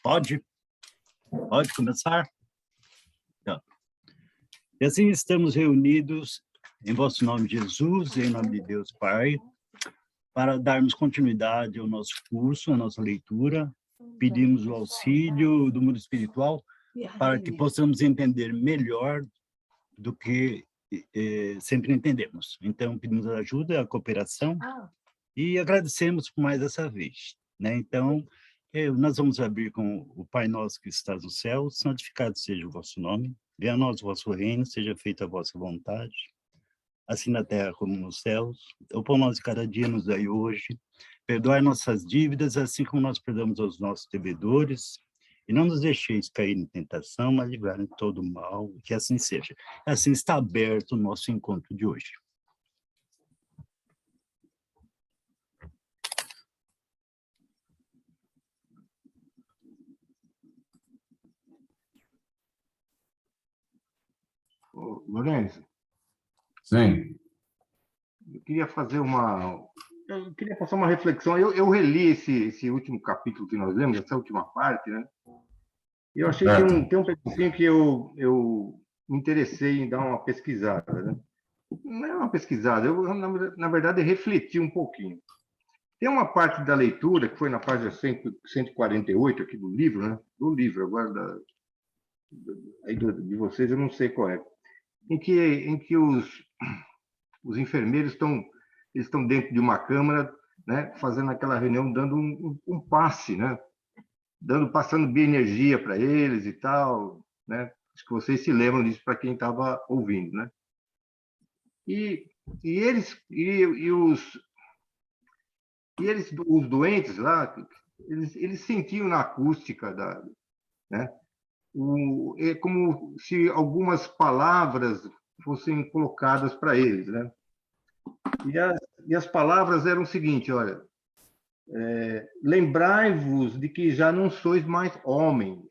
Pode começar? Então, e assim estamos reunidos em vosso nome, Jesus, e em nome de Deus Pai, para darmos continuidade ao nosso curso, à nossa leitura. Pedimos o auxílio do mundo espiritual para que possamos entender melhor do que sempre entendemos. Então, pedimos a ajuda, a cooperação e agradecemos por mais essa vez, né? Então, nós vamos abrir com o Pai Nosso que estás no céu, santificado seja o vosso nome, venha a nós o vosso reino, seja feita a vossa vontade, assim na terra como nos céus. O pão nosso de cada dia nos dai hoje, perdoai nossas dívidas, assim como nós perdoamos aos nossos devedores, e não nos deixeis cair em tentação, mas livrai-nos de todo mal, que assim seja. Assim está aberto o nosso encontro de hoje. Lourenço? Sim. Eu queria fazer eu queria passar uma reflexão. Eu reli esse último capítulo que nós lemos, essa última parte, né? E eu achei que tem um pedacinho que eu me interessei em dar uma pesquisada, né? Não é uma pesquisada, na verdade, refleti um pouquinho. Tem uma parte da leitura, que foi na página 148 aqui do livro, né? Do livro, agora aí de vocês, eu não sei qual é. Em que os enfermeiros estão dentro de uma câmara, né, fazendo aquela reunião, dando um passe, né, passando bioenergia para eles e tal, né? Acho que vocês se lembram disso para quem estava ouvindo, né? Os doentes lá, eles sentiam na acústica né? É como se algumas palavras fossem colocadas para eles, né? E as palavras eram o seguinte, olha, lembrai-vos de que já não sois mais homens,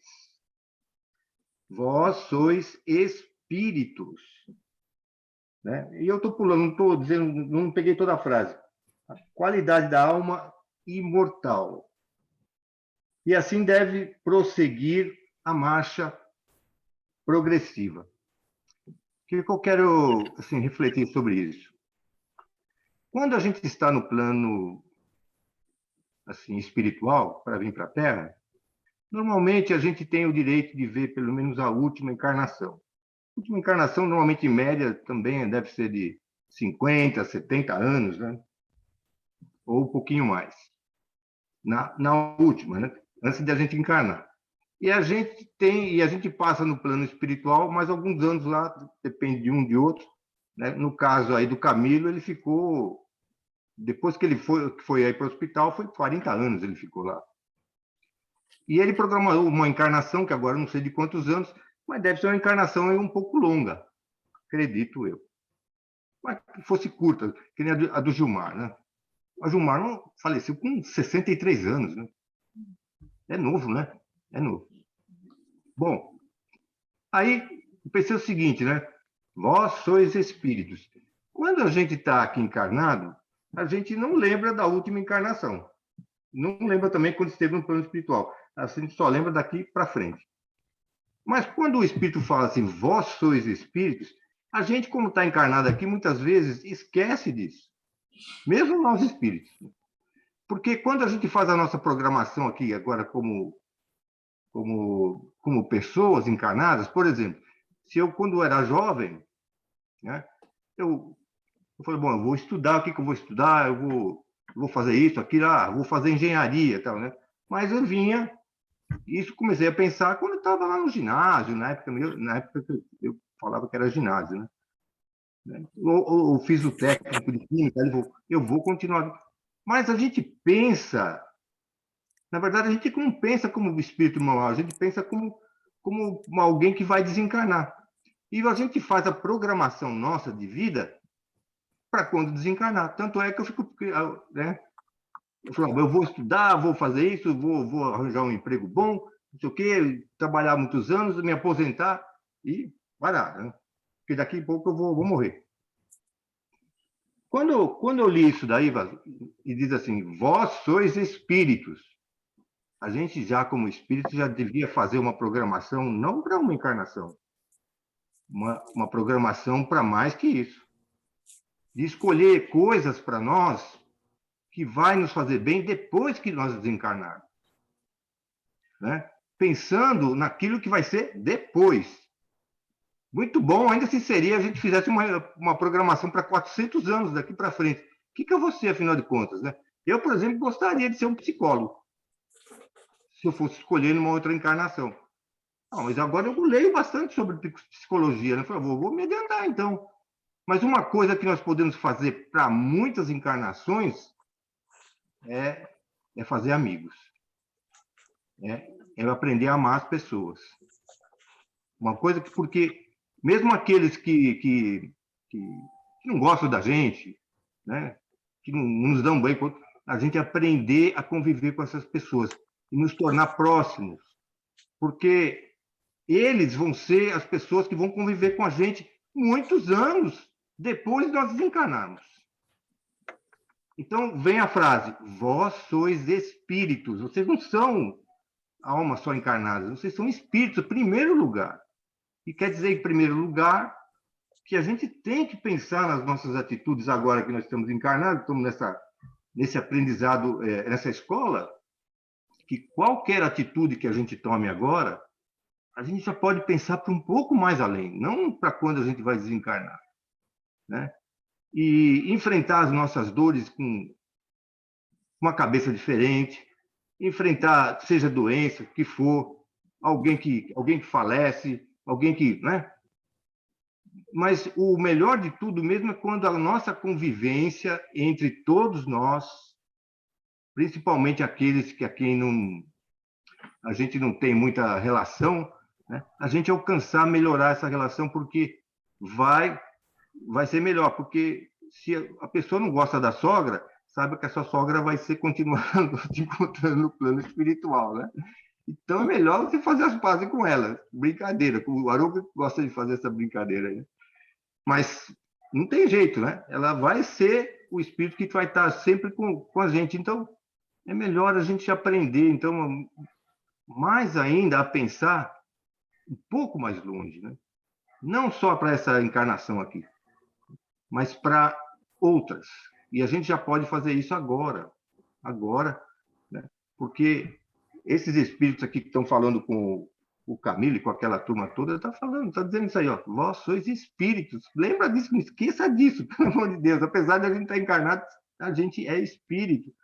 vós sois espíritos, né? E eu estou pulando, não estou dizendo, não peguei toda a frase. A qualidade da alma imortal. E assim deve prosseguir a marcha progressiva. O que eu quero assim, refletir sobre isso? Quando a gente está no plano assim, espiritual, para vir para a Terra, normalmente a gente tem o direito de ver pelo menos a última encarnação. A última encarnação, normalmente em média, também deve ser de 50, 70 anos, né? Ou um pouquinho mais. Na última, né? Antes de a gente encarnar. E a gente passa no plano espiritual mais alguns anos lá, depende de um de outro, né? No caso aí do Camilo, ele ficou, depois que ele foi aí para o hospital, foi 40 anos ele ficou lá. E ele programou uma encarnação, que agora não sei de quantos anos, mas deve ser uma encarnação aí um pouco longa, acredito eu. Mas que fosse curta, que nem a do Gilmar, né? O Gilmar faleceu com 63 anos, né? É novo, né? É novo. Bom, aí eu pensei o seguinte, né? Vós sois espíritos. Quando a gente está aqui encarnado, a gente não lembra da última encarnação. Não lembra também quando esteve no plano espiritual. A gente só lembra daqui para frente. Mas quando o espírito fala assim, vós sois espíritos, a gente, como está encarnado aqui, muitas vezes esquece disso. Mesmo nós espíritos. Porque quando a gente faz a nossa programação aqui, agora como pessoas encarnadas, por exemplo, se eu, quando era jovem, né, eu falei, bom, eu vou estudar, o que eu vou estudar? Eu vou fazer isso, aquilo, vou fazer engenharia e tal, né? Mas eu vinha, isso comecei a pensar quando eu estava lá no ginásio, na época que eu falava que era ginásio, né? Ou fiz o técnico de química, eu vou continuar. Mas a gente pensa, na verdade, a gente não pensa como espírito mal, a gente pensa como alguém que vai desencarnar. E a gente faz a programação nossa de vida para quando desencarnar. Tanto é que eu fico, né? Eu falo, eu vou estudar, vou fazer isso, vou arranjar um emprego bom, não sei o quê, trabalhar muitos anos, me aposentar e parar, né? Porque daqui a pouco eu vou morrer. Quando eu li isso daí, e diz assim: vós sois espíritos. A gente já, como espírito, já devia fazer uma programação, não para uma encarnação, uma programação para mais que isso. De escolher coisas para nós que vai nos fazer bem depois que nós desencarnarmos. Né? Pensando naquilo que vai ser depois. Muito bom ainda se seria a gente fizesse uma programação para 400 anos daqui para frente. O que eu vou ser, afinal de contas? Né? Eu, por exemplo, gostaria de ser um psicólogo, se eu fosse escolher numa outra encarnação. Não, mas agora eu leio bastante sobre psicologia. Né? Falei, vou me adiantar, então. Mas uma coisa que nós podemos fazer para muitas encarnações é fazer amigos. É aprender a amar as pessoas. Uma coisa que, porque mesmo aqueles que não gostam da gente, né, que não nos dão bem, a gente aprender a conviver com essas pessoas e nos tornar próximos, porque eles vão ser as pessoas que vão conviver com a gente muitos anos depois de nós desencarnarmos. Então, vem a frase: vós sois espíritos, vocês não são almas só encarnadas, vocês são espíritos, em primeiro lugar. E quer dizer, em primeiro lugar, que a gente tem que pensar nas nossas atitudes agora que nós estamos encarnados, estamos nesse aprendizado, nessa escola, que qualquer atitude que a gente tome agora, a gente já pode pensar para um pouco mais além, não para quando a gente vai desencarnar. Né? E enfrentar as nossas dores com uma cabeça diferente, enfrentar, seja doença, que for, alguém que falece, alguém que, né? Mas o melhor de tudo mesmo é quando a nossa convivência entre todos nós, principalmente aqueles a quem a gente não tem muita relação, né? A gente alcançar melhorar essa relação, porque vai ser melhor, porque se a pessoa não gosta da sogra, sabe que a sua sogra vai ser continuando te encontrando no plano espiritual, né? Então é melhor você fazer as pazes com ela. Brincadeira. O Haroldo gosta de fazer essa brincadeira aí. Mas não tem jeito, né? Ela vai ser o espírito que vai estar sempre com a gente. Então é melhor a gente aprender, então, mais ainda a pensar um pouco mais longe, né? Não só para essa encarnação aqui, mas para outras. E a gente já pode fazer isso agora, né? Porque esses espíritos aqui que estão falando com o Camilo e com aquela turma toda, está dizendo isso aí, ó, vós sois espíritos. Lembra disso, não esqueça disso, pelo amor de Deus. Apesar de a gente estar encarnado, a gente é espírito.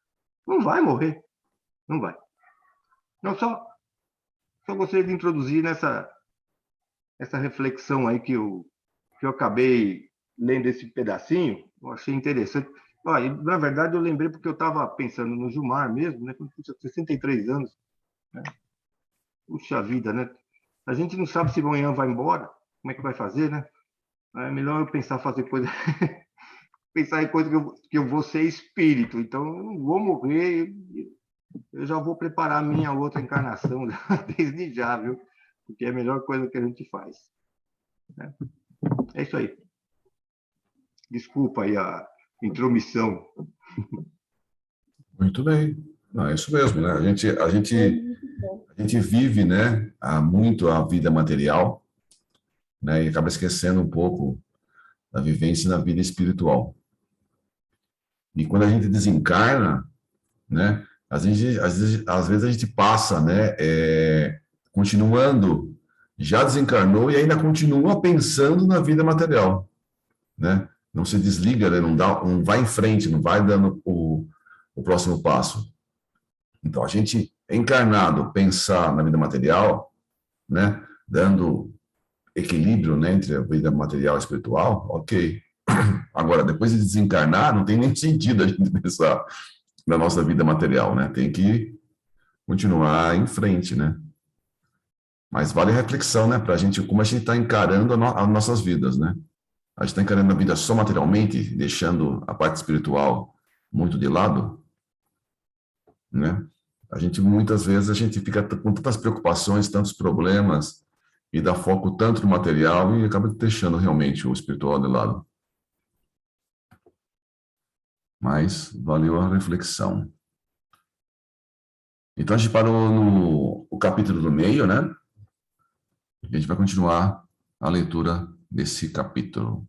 Não vai morrer, não vai. Não, só gostaria de introduzir essa reflexão aí que eu acabei lendo esse pedacinho, eu achei interessante. Olha, na verdade, eu lembrei porque eu estava pensando no Gilmar mesmo, né? Com 63 anos. Né? Puxa vida, né? A gente não sabe se amanhã vai embora, como é que vai fazer, né? É melhor eu fazer coisa, pensar em coisa que eu vou ser espírito. Então, eu não vou morrer, eu já vou preparar a minha outra encarnação desde já, viu? Porque é a melhor coisa que a gente faz. Né? É isso aí. Desculpa aí a intromissão. Muito bem. Não, é isso mesmo, né? A gente vive, né, muito a vida material, né, e acaba esquecendo um pouco da vivência na vida espiritual. E quando a gente desencarna, né, às vezes a gente passa, né, continuando, já desencarnou e ainda continua pensando na vida material, né? Não se desliga, né, não vai em frente, não vai dando o próximo passo. Então, a gente é encarnado pensar na vida material, né, dando equilíbrio, né, entre a vida material e espiritual, ok. Agora, depois de desencarnar, não tem nem sentido a gente pensar na nossa vida material, né? Tem que continuar em frente, né? Mas vale a reflexão, né, para a gente, como a gente está encarando as nossas vidas, né? A gente está encarando a vida só materialmente, deixando a parte espiritual muito de lado, né? Muitas vezes, a gente fica com tantas preocupações, tantos problemas, e dá foco tanto no material e acaba deixando realmente o espiritual de lado. mas valeu a reflexão. Então, a gente parou no capítulo do meio, né? E a gente vai continuar a leitura desse capítulo.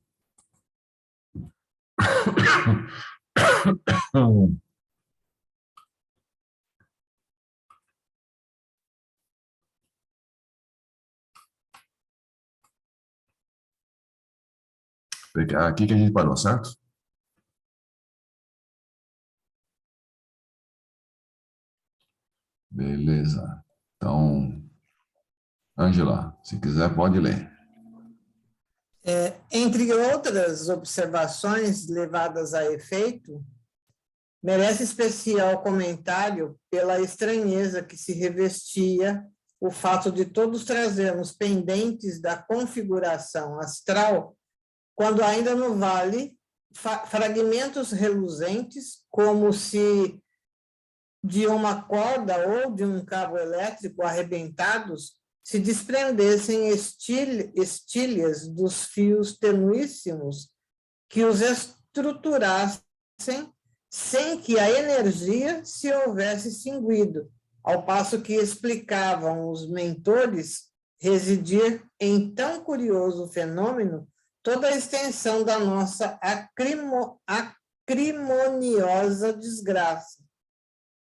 Aqui que a gente parou, certo? Beleza. Então, Ângela, se quiser, pode ler. Entre outras observações levadas a efeito, merece especial comentário pela estranheza que se revestia o fato de todos trazermos pendentes da configuração astral, quando ainda no vale, fragmentos reluzentes, como se de uma corda ou de um cabo elétrico arrebentados, se desprendessem estilhas dos fios tenuíssimos que os estruturassem sem que a energia se houvesse extinguido, ao passo que explicavam os mentores residir em tão curioso fenômeno toda a extensão da nossa acrimoniosa desgraça,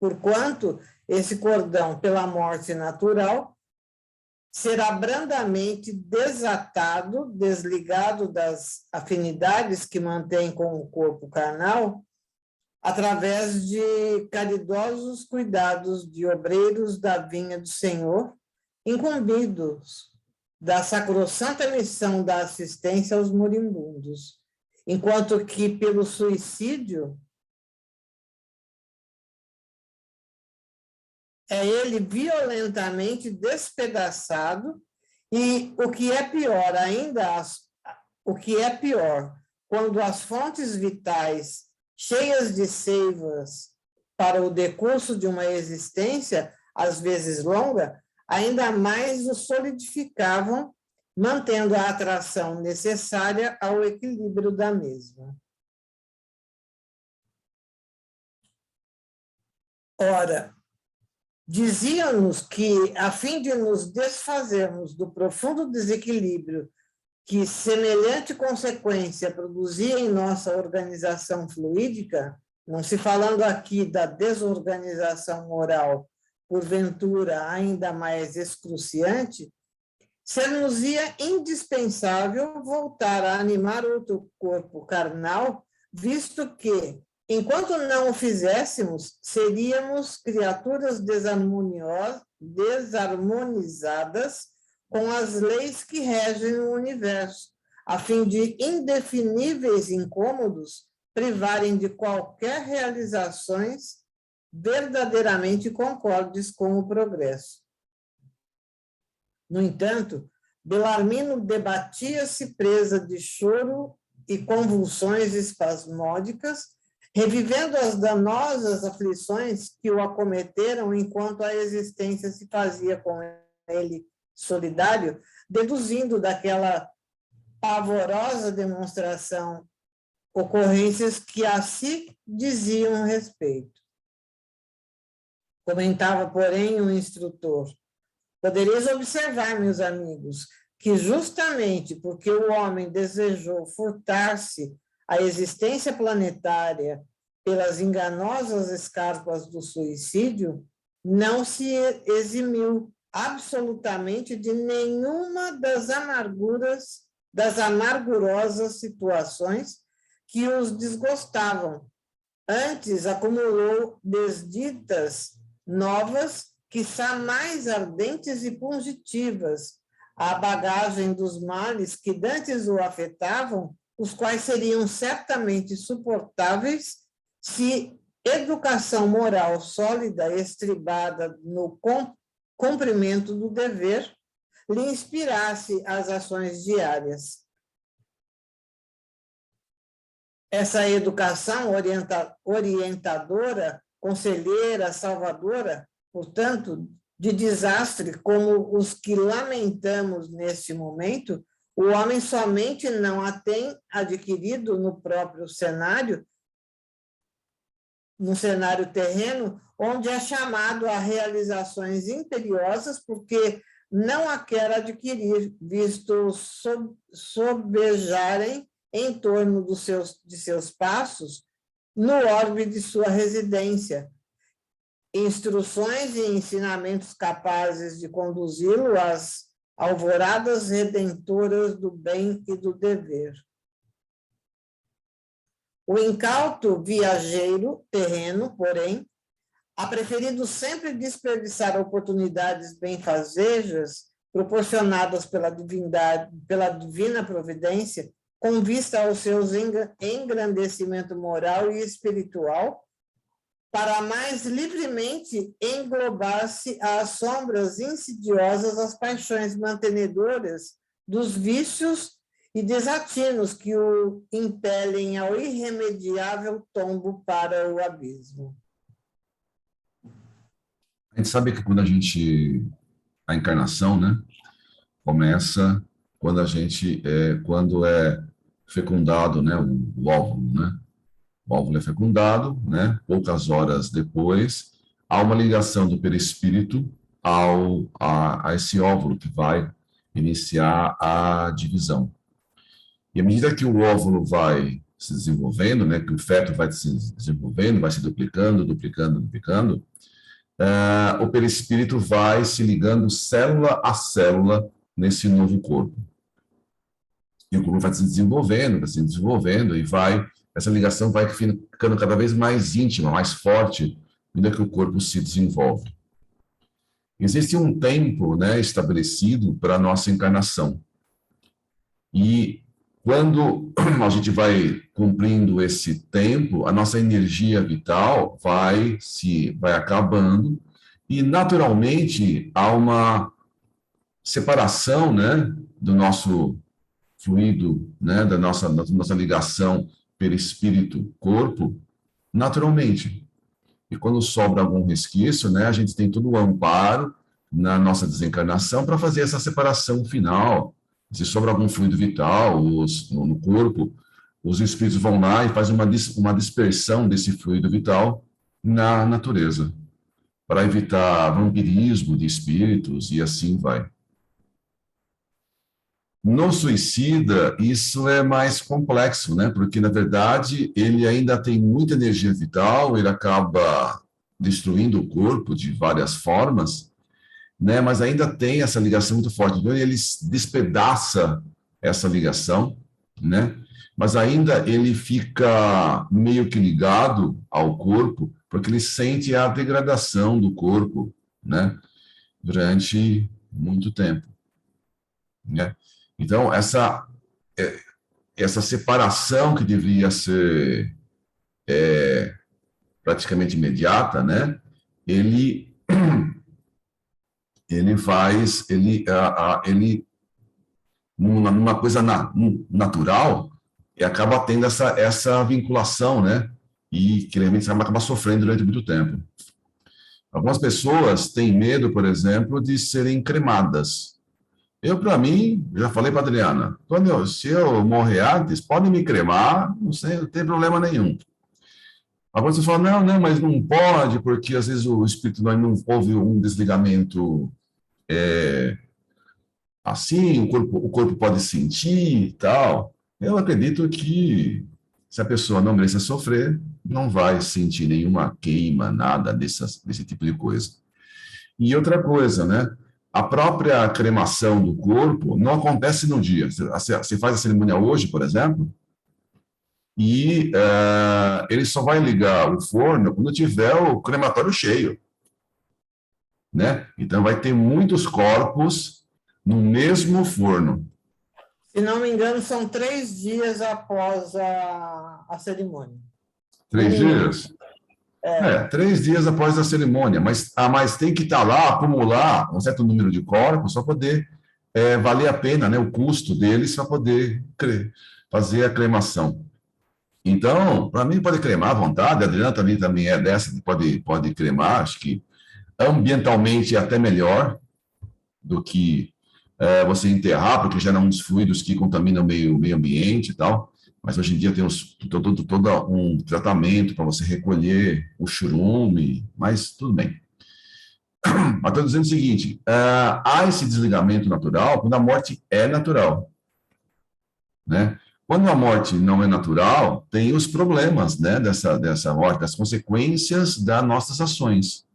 porquanto esse cordão pela morte natural será brandamente desatado, desligado das afinidades que mantém com o corpo carnal, através de caridosos cuidados de obreiros da vinha do Senhor, incumbidos da sacrossanta missão da assistência aos moribundos, enquanto que pelo suicídio é ele violentamente despedaçado e o que é pior ainda, quando as fontes vitais cheias de seivas para o decurso de uma existência, às vezes longa, ainda mais o solidificavam, mantendo a atração necessária ao equilíbrio da mesma. Ora, diziam-nos que, a fim de nos desfazermos do profundo desequilíbrio que semelhante consequência produzia em nossa organização fluídica, não se falando aqui da desorganização moral, porventura ainda mais excruciante, ser-nos-ia indispensável voltar a animar outro corpo carnal, visto que, enquanto não o fizéssemos, seríamos criaturas desarmonizadas com as leis que regem o universo, a fim de indefiníveis incômodos privarem de qualquer realizações verdadeiramente concordes com o progresso. No entanto, Belarmino debatia-se presa de choro e convulsões espasmódicas, revivendo as danosas aflições que o acometeram enquanto a existência se fazia com ele solidário, deduzindo daquela pavorosa demonstração ocorrências que a si diziam respeito. Comentava, porém, o instrutor: podereis observar, meus amigos, que justamente porque o homem desejou furtar-se à existência planetária pelas enganosas escarpas do suicídio, não se eximiu absolutamente de nenhuma das amargurosas situações que os desgostavam. Antes, acumulou desditas novas, quiçá mais ardentes e positivas, à bagagem dos males que dantes o afetavam, os quais seriam certamente suportáveis se educação moral sólida, estribada no cumprimento do dever, lhe inspirasse as ações diárias. Essa educação orientadora, conselheira, salvadora, portanto, de desastre como os que lamentamos neste momento, o homem somente não a tem adquirido no próprio cenário, no cenário terreno, onde é chamado a realizações imperiosas, porque não a quer adquirir, visto sobejarem em torno de seus passos, no orbe de sua residência, instruções e ensinamentos capazes de conduzi-lo às alvoradas redentoras do bem e do dever. O incauto viajeiro terreno, porém, há preferido sempre desperdiçar oportunidades benfazejas proporcionadas pela divina providência, com vista ao seu engrandecimento moral e espiritual, para mais livremente englobar-se às sombras insidiosas, às paixões mantenedoras dos vícios e desatinos que o impelem ao irremediável tombo para o abismo. A gente sabe que a encarnação, né, começa quando quando é fecundado, né, o óvulo, né? O óvulo é fecundado, né? Poucas horas depois, há uma ligação do perispírito a esse óvulo que vai iniciar a divisão. E à medida que o óvulo vai se desenvolvendo, né, que o feto vai se desenvolvendo, vai se duplicando, o perispírito vai se ligando célula a célula nesse novo corpo. E o corpo vai se desenvolvendo, e essa ligação vai ficando cada vez mais íntima, mais forte, à medida que o corpo se desenvolve. Existe um tempo, né, estabelecido para a nossa encarnação. E quando a gente vai cumprindo esse tempo, a nossa energia vital vai acabando, e naturalmente há uma separação, né, do nosso fluido, né, da nossa ligação perispírito-corpo, naturalmente. E quando sobra algum resquício, né, a gente tem todo o amparo na nossa desencarnação para fazer essa separação final. Se sobra algum fluido vital no corpo, os espíritos vão lá e fazem uma dispersão desse fluido vital na natureza, para evitar vampirismo de espíritos e assim vai. No suicida, isso é mais complexo, né? Porque, na verdade, ele ainda tem muita energia vital, ele acaba destruindo o corpo de várias formas, né? Mas ainda tem essa ligação muito forte. Então, ele despedaça essa ligação, né? Mas ainda ele fica meio que ligado ao corpo, porque ele sente a degradação do corpo, né? Durante muito tempo, né? Então, essa separação que deveria ser praticamente imediata, né? Numa coisa natural, e acaba tendo essa vinculação, né? E que realmente acaba sofrendo durante muito tempo. Algumas pessoas têm medo, por exemplo, de serem cremadas. Para mim, já falei para a Adriana, se eu morrer antes, podem me cremar, não tem problema nenhum. Agora você fala, não, mas não pode, porque às vezes o espírito não houve um desligamento assim, o corpo pode sentir e tal. Eu acredito que se a pessoa não merece sofrer, não vai sentir nenhuma queima, nada desse tipo de coisa. E outra coisa, né? A própria cremação do corpo não acontece no dia. Você faz a cerimônia hoje, por exemplo, e ele só vai ligar o forno quando tiver o crematório cheio, né? Então, vai ter muitos corpos no mesmo forno. Se não me engano, são 3 dias após a cerimônia. 3 dias? 3 dias após a cerimônia, mas tem que estar lá, acumular um certo número de corpos para poder valer a pena, né, o custo deles para poder fazer a cremação. Então, para mim, pode cremar à vontade, a Adriana também é dessa, que pode cremar, acho que ambientalmente é até melhor do que você enterrar, porque geram uns fluidos que contaminam o meio ambiente e tal. Mas hoje em dia tem todo um tratamento para você recolher o churume, mas tudo bem. Mas estou dizendo o seguinte, há esse desligamento natural quando a morte é natural, né? Quando a morte não é natural, tem os problemas, né, dessa morte, as consequências das nossas ações.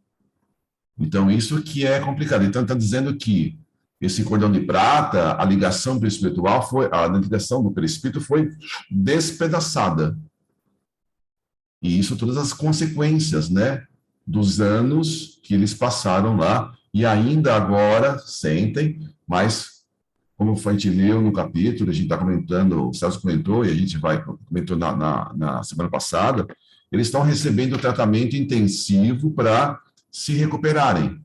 Então, isso que é complicado. Então, está dizendo que esse cordão de prata, a ligação espiritual a ligação do perispírito foi despedaçada. E isso, todas as consequências, né, dos anos que eles passaram lá, e ainda agora sentem, mas, como a gente leu no capítulo, a gente está comentando, o Celso comentou, e a gente comentou na semana passada, eles estão recebendo tratamento intensivo para se recuperarem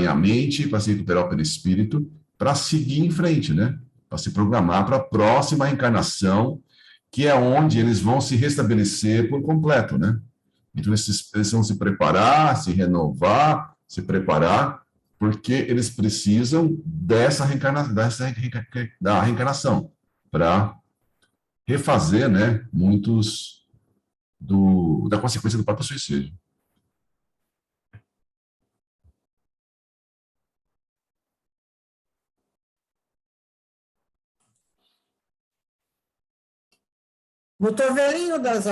a mente, para se recuperar o perispírito, para seguir em frente, né? Para se programar para a próxima reencarnação, que é onde eles vão se restabelecer por completo, né? Então, eles vão se preparar, se renovar, se preparar, porque eles precisam da reencarnação, para refazer, né, muitos da consequência do próprio suicídio. No torvelinho das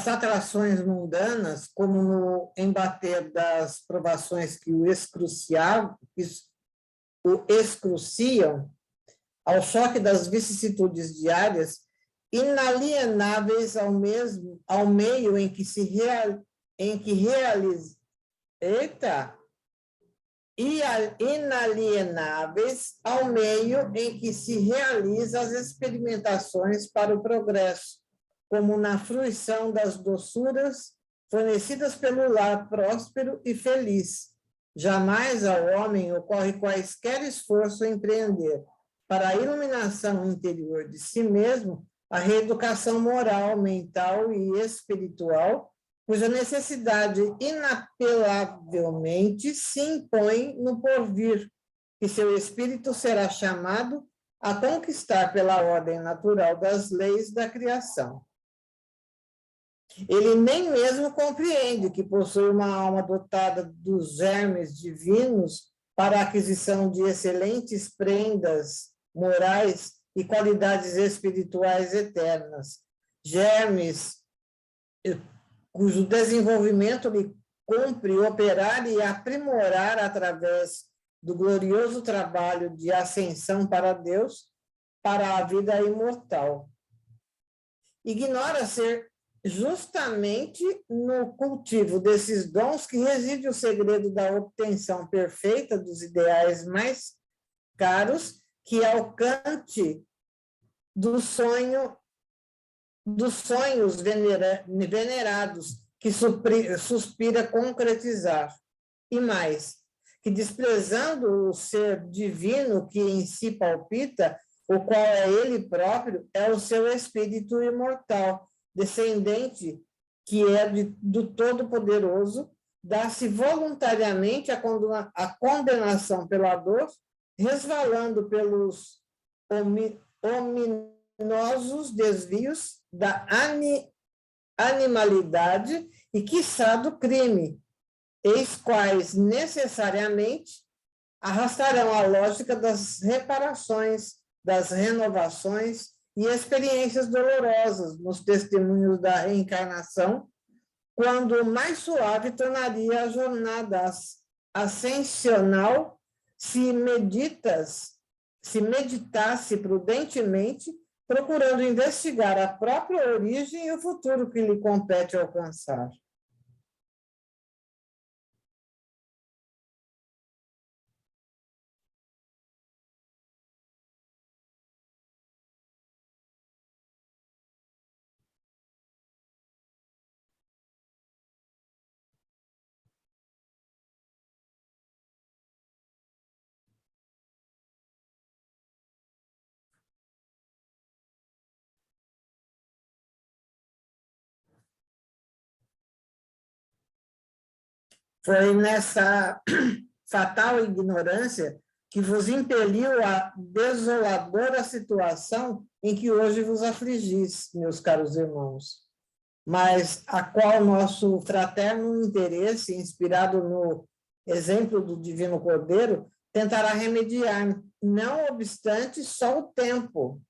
atrações mundanas, como no embater das provações que o excruciam, ao choque das vicissitudes diárias, inalienáveis ao meio em que realiza. Eita! Inalienáveis ao meio em que se realizam as experimentações para o progresso, como na fruição das doçuras fornecidas pelo lar próspero e feliz. Jamais ao homem ocorre quaisquer esforço a empreender para a iluminação interior de si mesmo, a reeducação moral, mental e espiritual, cuja necessidade inapelavelmente se impõe no porvir, que seu espírito será chamado a conquistar pela ordem natural das leis da criação. Ele nem mesmo compreende que possui uma alma dotada dos germes divinos para a aquisição de excelentes prendas morais e qualidades espirituais eternas, germes cujo desenvolvimento lhe cumpre operar e aprimorar através do glorioso trabalho de ascensão para Deus, para a vida imortal. Ignora ser justamente no cultivo desses dons que reside o segredo da obtenção perfeita dos ideais mais caros, que alcance dos sonhos venerados que suspira concretizar. E mais, que desprezando o ser divino que em si palpita, o qual é ele próprio, é o seu espírito imortal, descendente que é do Todo-Poderoso, dá-se voluntariamente a condenação pela dor, resvalando pelos ominosos desvios da animalidade e, quiçá, do crime, eis quais necessariamente arrastarão a lógica das reparações, das renovações e experiências dolorosas nos testemunhos da reencarnação, quando mais suave tornaria a jornada ascensional se meditasse prudentemente, procurando investigar a própria origem e o futuro que lhe compete alcançar. Foi nessa fatal ignorância que vos impeliu à desoladora situação em que hoje vos afligis, meus caros irmãos, mas a qual nosso fraterno interesse, inspirado no exemplo do Divino Cordeiro, tentará remediar, não obstante só o tempo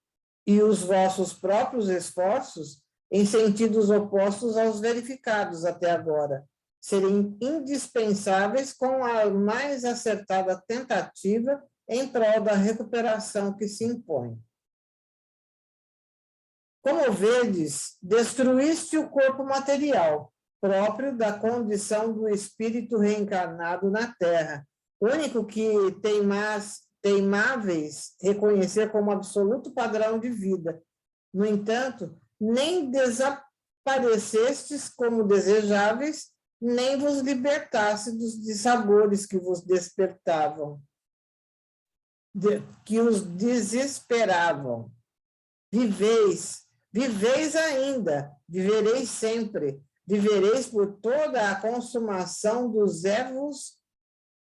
e os vossos próprios esforços, em sentidos opostos aos verificados até agora, serem indispensáveis com a mais acertada tentativa em prol da recuperação que se impõe. Como vedes, destruíste o corpo material, próprio da condição do espírito reencarnado na Terra, único que teimáveis reconhecer como absoluto padrão de vida. No entanto, nem desaparecestes como desejáveis, nem vos libertasse dos dissabores que vos despertavam, que os desesperavam. Viveis ainda, vivereis sempre, vivereis por toda a consumação dos erros,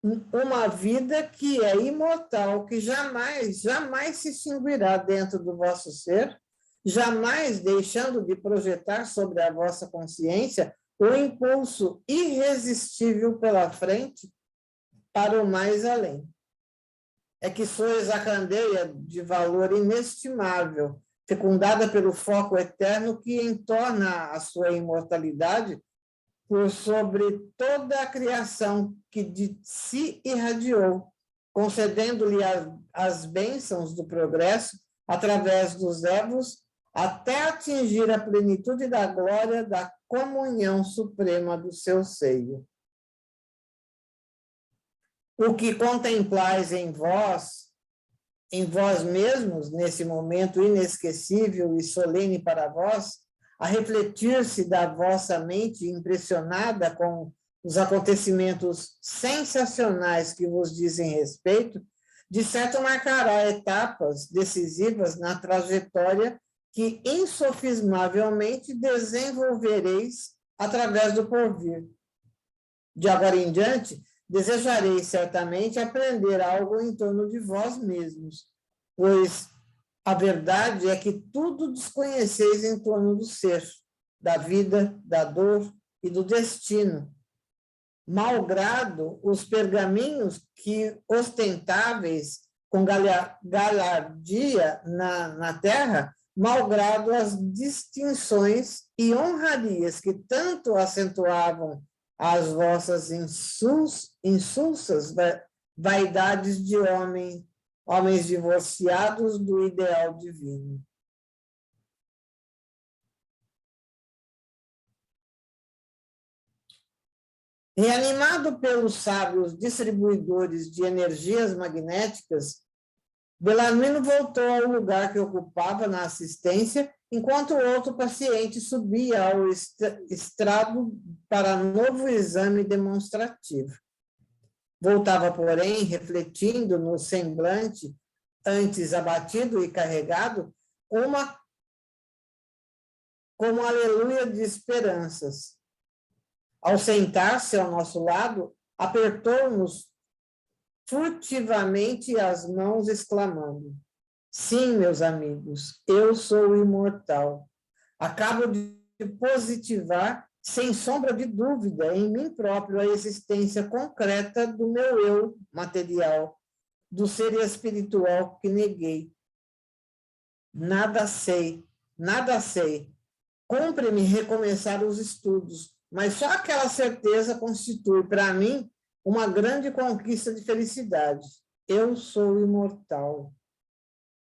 uma vida que é imortal, que jamais se extinguirá dentro do vosso ser, jamais deixando de projetar sobre a vossa consciência o impulso irresistível pela frente para o mais além. É que sois a candeia de valor inestimável, fecundada pelo foco eterno que entorna a sua imortalidade por sobre toda a criação que de si irradiou, concedendo-lhe as bênçãos do progresso através dos erros, até atingir a plenitude da glória da comunhão suprema do seu seio. O que contemplais em vós mesmos, nesse momento inesquecível e solene para vós, a refletir-se da vossa mente impressionada com os acontecimentos sensacionais que vos dizem respeito, de certo marcará etapas decisivas na trajetória que insofismavelmente desenvolvereis através do porvir. De agora em diante, desejareis certamente aprender algo em torno de vós mesmos, pois a verdade é que tudo desconheceis em torno do ser, da vida, da dor e do destino. Malgrado os pergaminhos que ostentáveis com galardia na terra, malgrado as distinções e honrarias que tanto acentuavam as vossas insulsas vaidades de homens divorciados do ideal divino. Reanimado pelos sábios distribuidores de energias magnéticas, Bellarmino voltou ao lugar que ocupava na assistência, enquanto outro paciente subia ao estrado para novo exame demonstrativo. Voltava, porém, refletindo no semblante, antes abatido e carregado, como aleluia de esperanças. Ao sentar-se ao nosso lado, apertou-nos furtivamente as mãos, exclamando: sim, meus amigos, eu sou imortal. Acabo de positivar, sem sombra de dúvida, em mim próprio a existência concreta do meu eu material, do ser espiritual que neguei. Nada sei. Cumpre-me recomeçar os estudos, mas só aquela certeza constitui, para mim, uma grande conquista de felicidade. Eu sou imortal.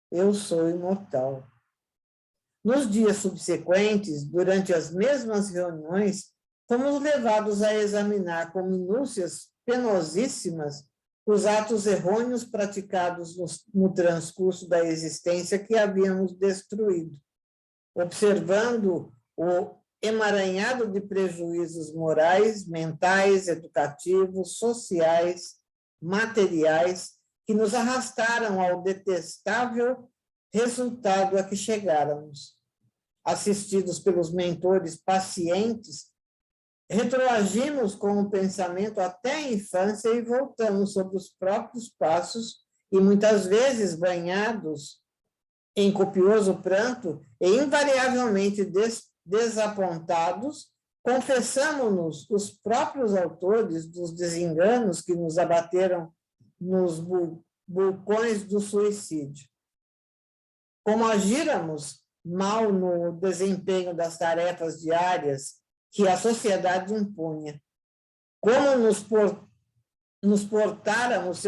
Eu sou imortal. Nos dias subsequentes, durante as mesmas reuniões, fomos levados a examinar com minúcias penosíssimas os atos errôneos praticados no transcurso da existência que havíamos destruído, observando o emaranhado de prejuízos morais, mentais, educativos, sociais, materiais, que nos arrastaram ao detestável resultado a que chegáramos. Assistidos pelos mentores pacientes, retroagimos com o pensamento até a infância e voltamos sobre os próprios passos e muitas vezes banhados em copioso pranto e invariavelmente desapontados, confessamos-nos os próprios autores dos desenganos que nos abateram nos vulcões do suicídio. Como agíramos mal no desempenho das tarefas diárias que a sociedade impunha, como nos portáramos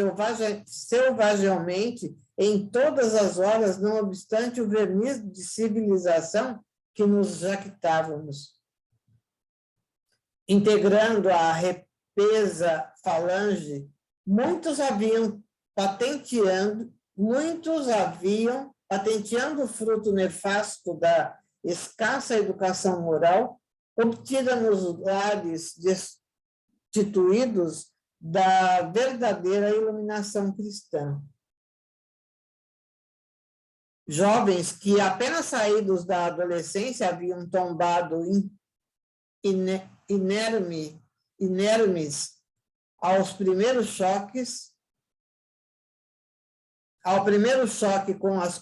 selvagemente em todas as horas, não obstante o verniz de civilização que nos jactávamos. Integrando a repesa falange, muitos haviam patenteando o fruto nefasto da escassa educação moral obtida nos lares destituídos da verdadeira iluminação cristã. Jovens que, apenas saídos da adolescência, haviam tombado inermes ao primeiro choque com as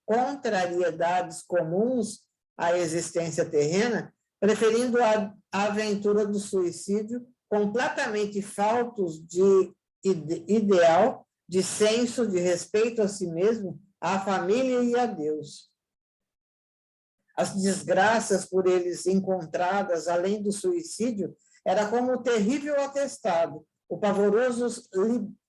contrariedades comuns à existência terrena, preferindo a aventura do suicídio, completamente faltos de ideal, de senso, de respeito a si mesmo, à família e a Deus. As desgraças por eles encontradas, além do suicídio, era como o terrível atestado, o pavoroso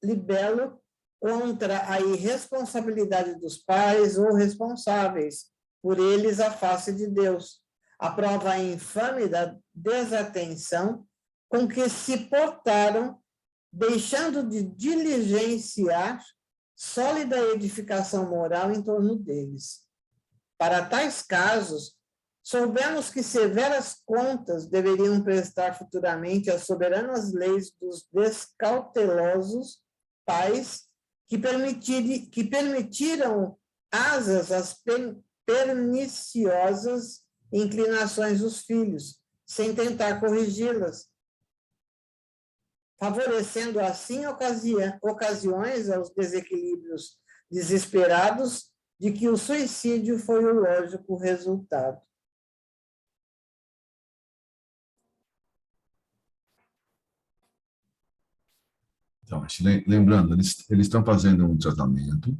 libelo contra a irresponsabilidade dos pais ou responsáveis por eles à face de Deus, a prova infame da desatenção com que se portaram, deixando de diligenciar sólida edificação moral em torno deles. Para tais casos, soubemos que severas contas deveriam prestar futuramente às soberanas leis dos descautelosos pais que permitiram asas às perniciosas inclinações dos filhos, sem tentar corrigi-las, favorecendo assim ocasiões aos desequilíbrios desesperados de que o suicídio foi o lógico resultado. Então, lembrando, eles estão fazendo um tratamento.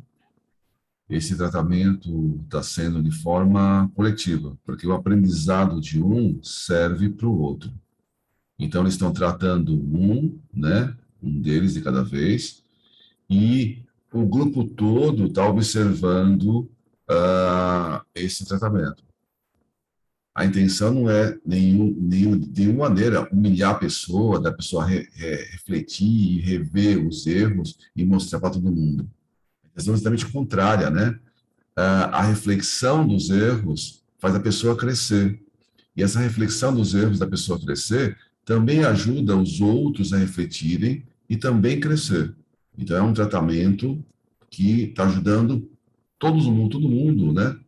Esse tratamento está sendo de forma coletiva, porque o aprendizado de um serve para o outro. Então, eles estão tratando né, um deles de cada vez, e o grupo todo está observando esse tratamento. A intenção não é, de nenhuma maneira, humilhar a pessoa, da pessoa refletir, rever os erros e mostrar para todo mundo. A intenção é exatamente contrária, né? A reflexão dos erros faz a pessoa crescer. E essa reflexão dos erros da pessoa crescer também ajuda os outros a refletirem e também crescer. Então, é um tratamento que está ajudando todo mundo, né?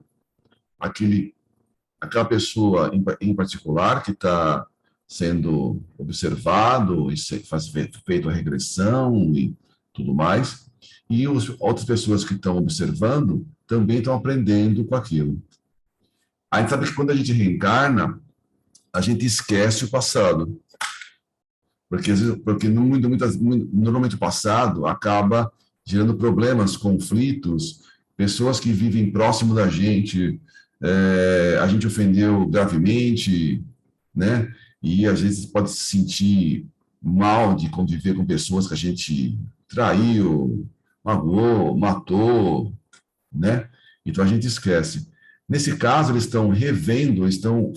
Aquela pessoa em particular que está sendo observado e feito a regressão e tudo mais, e outras pessoas que estão observando também estão aprendendo com aquilo. A gente sabe que quando a gente reencarna, a gente esquece o passado. Porque normalmente o passado acaba gerando problemas, conflitos, pessoas que vivem próximo da gente, a gente ofendeu gravemente, né? E às vezes pode se sentir mal de conviver com pessoas que a gente traiu, magoou, matou, né? Então a gente esquece. Nesse caso, eles estão revendo, estão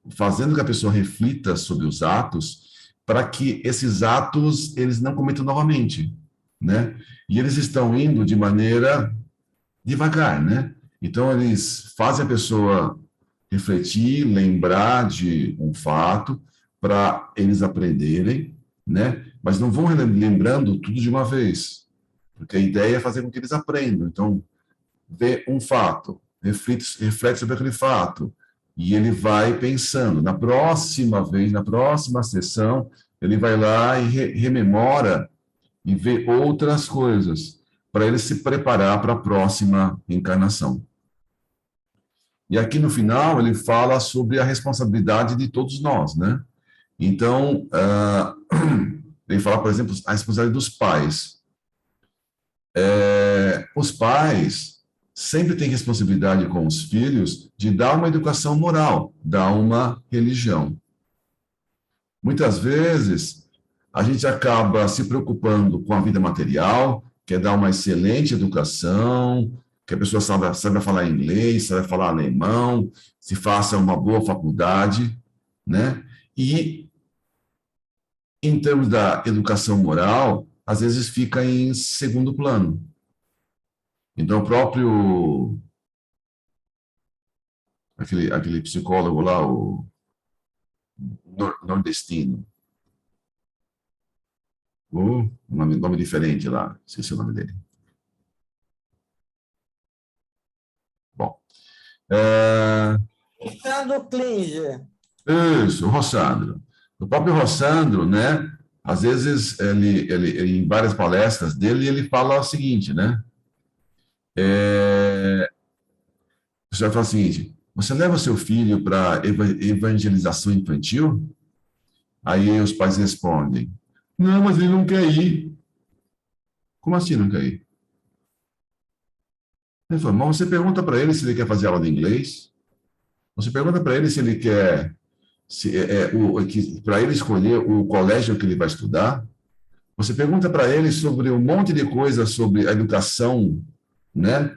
fazendo que a pessoa reflita sobre os atos, para que esses atos eles não cometam novamente, né? E eles estão indo de maneira devagar, né? Então, eles fazem a pessoa refletir, lembrar de um fato, para eles aprenderem, né? Mas não vão lembrando tudo de uma vez, porque a ideia é fazer com que eles aprendam. Então, vê um fato, reflete sobre aquele fato, e ele vai pensando. Na próxima vez, na próxima sessão, ele vai lá e rememora e vê outras coisas. para ele se preparar para a próxima encarnação. E aqui no final ele fala sobre a responsabilidade de todos nós, né? Então, ele fala, por exemplo, a responsabilidade dos pais. Os pais sempre têm responsabilidade com os filhos de dar uma educação moral, dar uma religião. Muitas vezes, a gente acaba se preocupando com a vida material, quer dar uma excelente educação, que a pessoa saiba falar inglês, saiba falar alemão, se faça uma boa faculdade, né? E, em termos da educação moral, às vezes fica em segundo plano. Então, o próprio aquele psicólogo lá, o nordestino, o nome diferente lá, esqueci o nome dele. Bom, Sandro Klinger. isso, o Rossandro. O próprio Rossandro, né? Às vezes, ele em várias palestras dele, ele fala o seguinte, né? O senhor fala o seguinte: você leva seu filho para evangelização infantil? Aí os pais respondem: não, mas ele não quer ir. Como assim não quer ir? Ele falou: mas você pergunta para ele se ele quer fazer aula de inglês? Você pergunta para ele se ele quer, para ele escolher o colégio que ele vai estudar? Você pergunta para ele sobre um monte de coisas sobre a educação, né?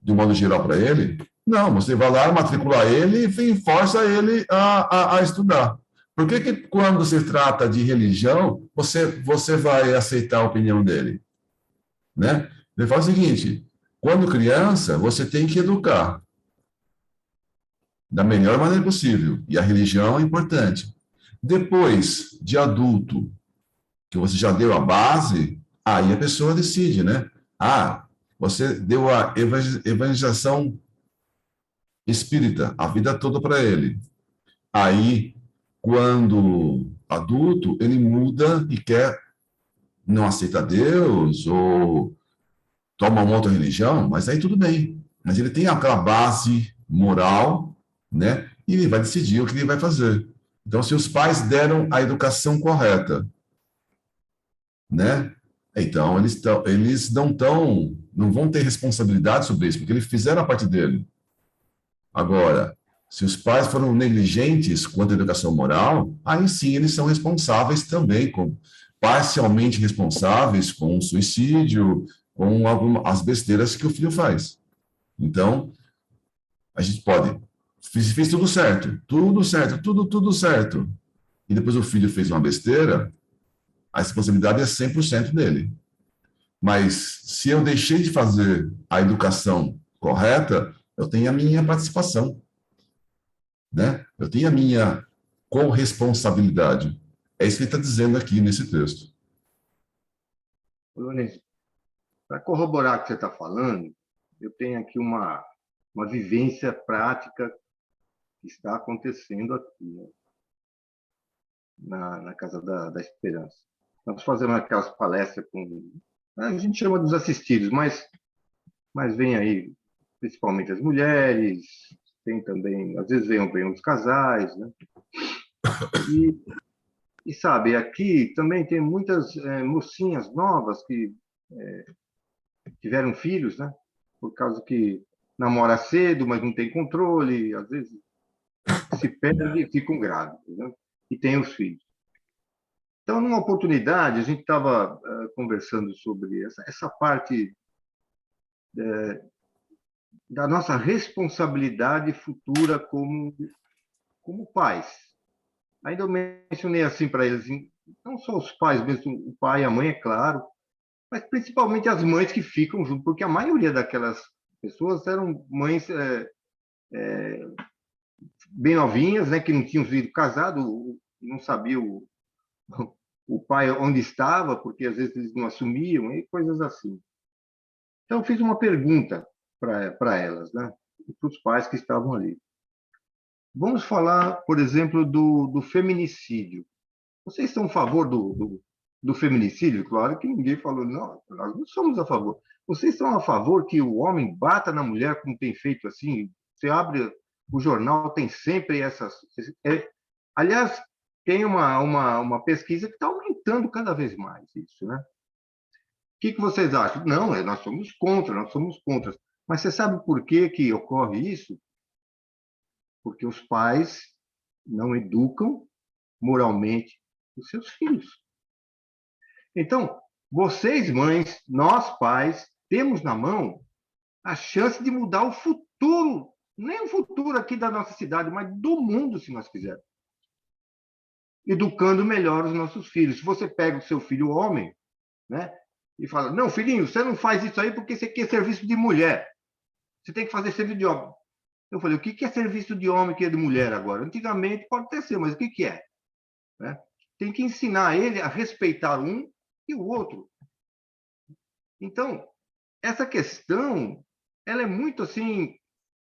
De um modo geral para ele? Não, você vai lá matricular ele e força ele a estudar. Por que quando se trata de religião, você vai aceitar a opinião dele? Né? Ele fala o seguinte: quando criança, você tem que educar da melhor maneira possível, e a religião é importante. Depois de adulto, que você já deu a base, aí a pessoa decide, né? Você deu a evangelização espírita a vida toda para ele. Aí, quando adulto, ele muda e quer, não aceita Deus ou toma uma outra religião, mas aí tudo bem. Mas ele tem aquela base moral, né? E ele vai decidir o que ele vai fazer. Então, se os pais deram a educação correta, né? Então, eles não vão ter responsabilidade sobre isso, porque eles fizeram a parte dele. Agora, se os pais foram negligentes quanto à educação moral, aí sim eles são responsáveis também, parcialmente responsáveis com o suicídio, com as besteiras que o filho faz. Então, a gente pode. Fez tudo certo, tudo certo. E depois o filho fez uma besteira, a responsabilidade é 100% dele. Mas se eu deixei de fazer a educação correta, eu tenho a minha participação, né? Eu tenho a minha corresponsabilidade. É isso que ele está dizendo aqui nesse texto. Luiz, para corroborar o que você está falando, eu tenho aqui uma vivência prática que está acontecendo aqui, né? Na Casa da Esperança. Nós fazemos aquelas palestras com... A gente chama dos assistidos, mas vem aí principalmente as mulheres, tem também, às vezes vem os casais, né? E sabe, aqui também tem muitas mocinhas novas que tiveram filhos, né? Por causa que namora cedo, mas não tem controle, às vezes se perde e ficam grávidos, né? E tem os filhos. Então, numa oportunidade, a gente estava conversando sobre essa parte da nossa responsabilidade futura como pais. Ainda eu mencionei assim para eles, não só os pais, mesmo o pai e a mãe, é claro, mas principalmente as mães que ficam junto, porque a maioria daquelas pessoas eram mães bem novinhas, né, que não tinham sido casados, não sabiam o pai onde estava, porque às vezes eles não assumiam, e coisas assim. Então, eu fiz uma pergunta para elas, né, para os pais que estavam ali. Vamos falar, por exemplo, do feminicídio. Vocês estão a favor do feminicídio? Claro que ninguém falou, não, nós não somos a favor. Vocês são a favor que o homem bata na mulher, como tem feito assim? Você abre o jornal, tem sempre essas... aliás, tem uma pesquisa que está aumentando cada vez mais isso, né? O que vocês acham? Não, nós somos contra. Mas você sabe por que ocorre isso? Porque os pais não educam moralmente os seus filhos. Então, vocês, mães, nós, pais, temos na mão a chance de mudar o futuro, nem o futuro aqui da nossa cidade, mas do mundo, se nós quisermos. Educando melhor os nossos filhos. Se você pega o seu filho homem, né, e fala, não, filhinho, você não faz isso aí porque você quer serviço de mulher. Você tem que fazer serviço de homem. Eu falei, o que é serviço de homem que é de mulher agora? Antigamente pode até ser, mas o que é? Né? Tem que ensinar ele a respeitar um e o outro. Então, essa questão, ela é muito assim,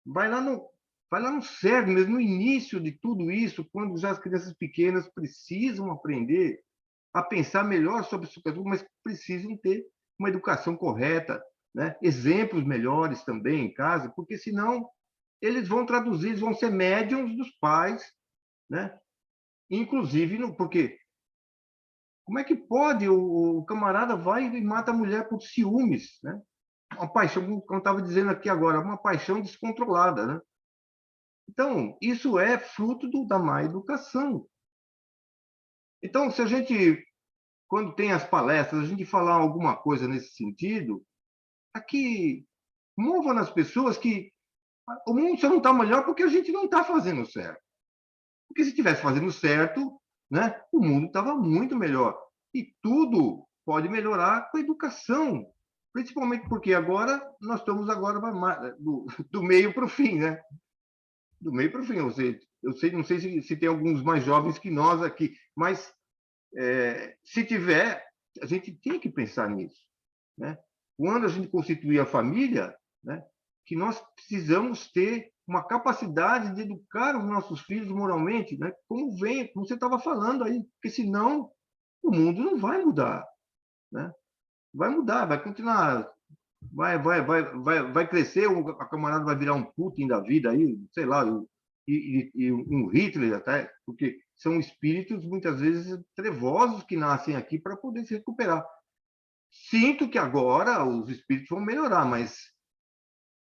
vai lá no cerne, mesmo no início de tudo isso, quando já as crianças pequenas precisam aprender a pensar melhor sobre isso, mas precisam ter uma educação correta, né? Exemplos melhores também em casa, porque senão eles vão traduzir, eles vão ser médiums dos pais, né? Inclusive, porque como é que pode o camarada vai e mata a mulher por ciúmes, né? Uma paixão, como eu estava dizendo aqui agora, uma paixão descontrolada, né? Então, isso é fruto da má educação. Então, se a gente, quando tem as palestras, a gente falar alguma coisa nesse sentido, aqui mova nas pessoas que o mundo só não está melhor porque a gente não está fazendo certo. Porque se estivesse fazendo certo, né, o mundo estava muito melhor. E tudo pode melhorar com a educação, principalmente porque agora nós estamos do meio para o fim, né? Do meio para o fim. Não sei se tem alguns mais jovens que nós aqui, mas se tiver, a gente tem que pensar nisso, né? Quando a gente constituir a família, né, que nós precisamos ter uma capacidade de educar os nossos filhos moralmente, né? Como você estava falando aí, porque senão o mundo não vai mudar, né? Vai mudar, vai continuar, vai crescer, a camarada vai virar um Putin da vida aí, sei lá, e um Hitler até, porque são espíritos muitas vezes trevosos que nascem aqui para poder se recuperar. Sinto que agora os espíritos vão melhorar, mas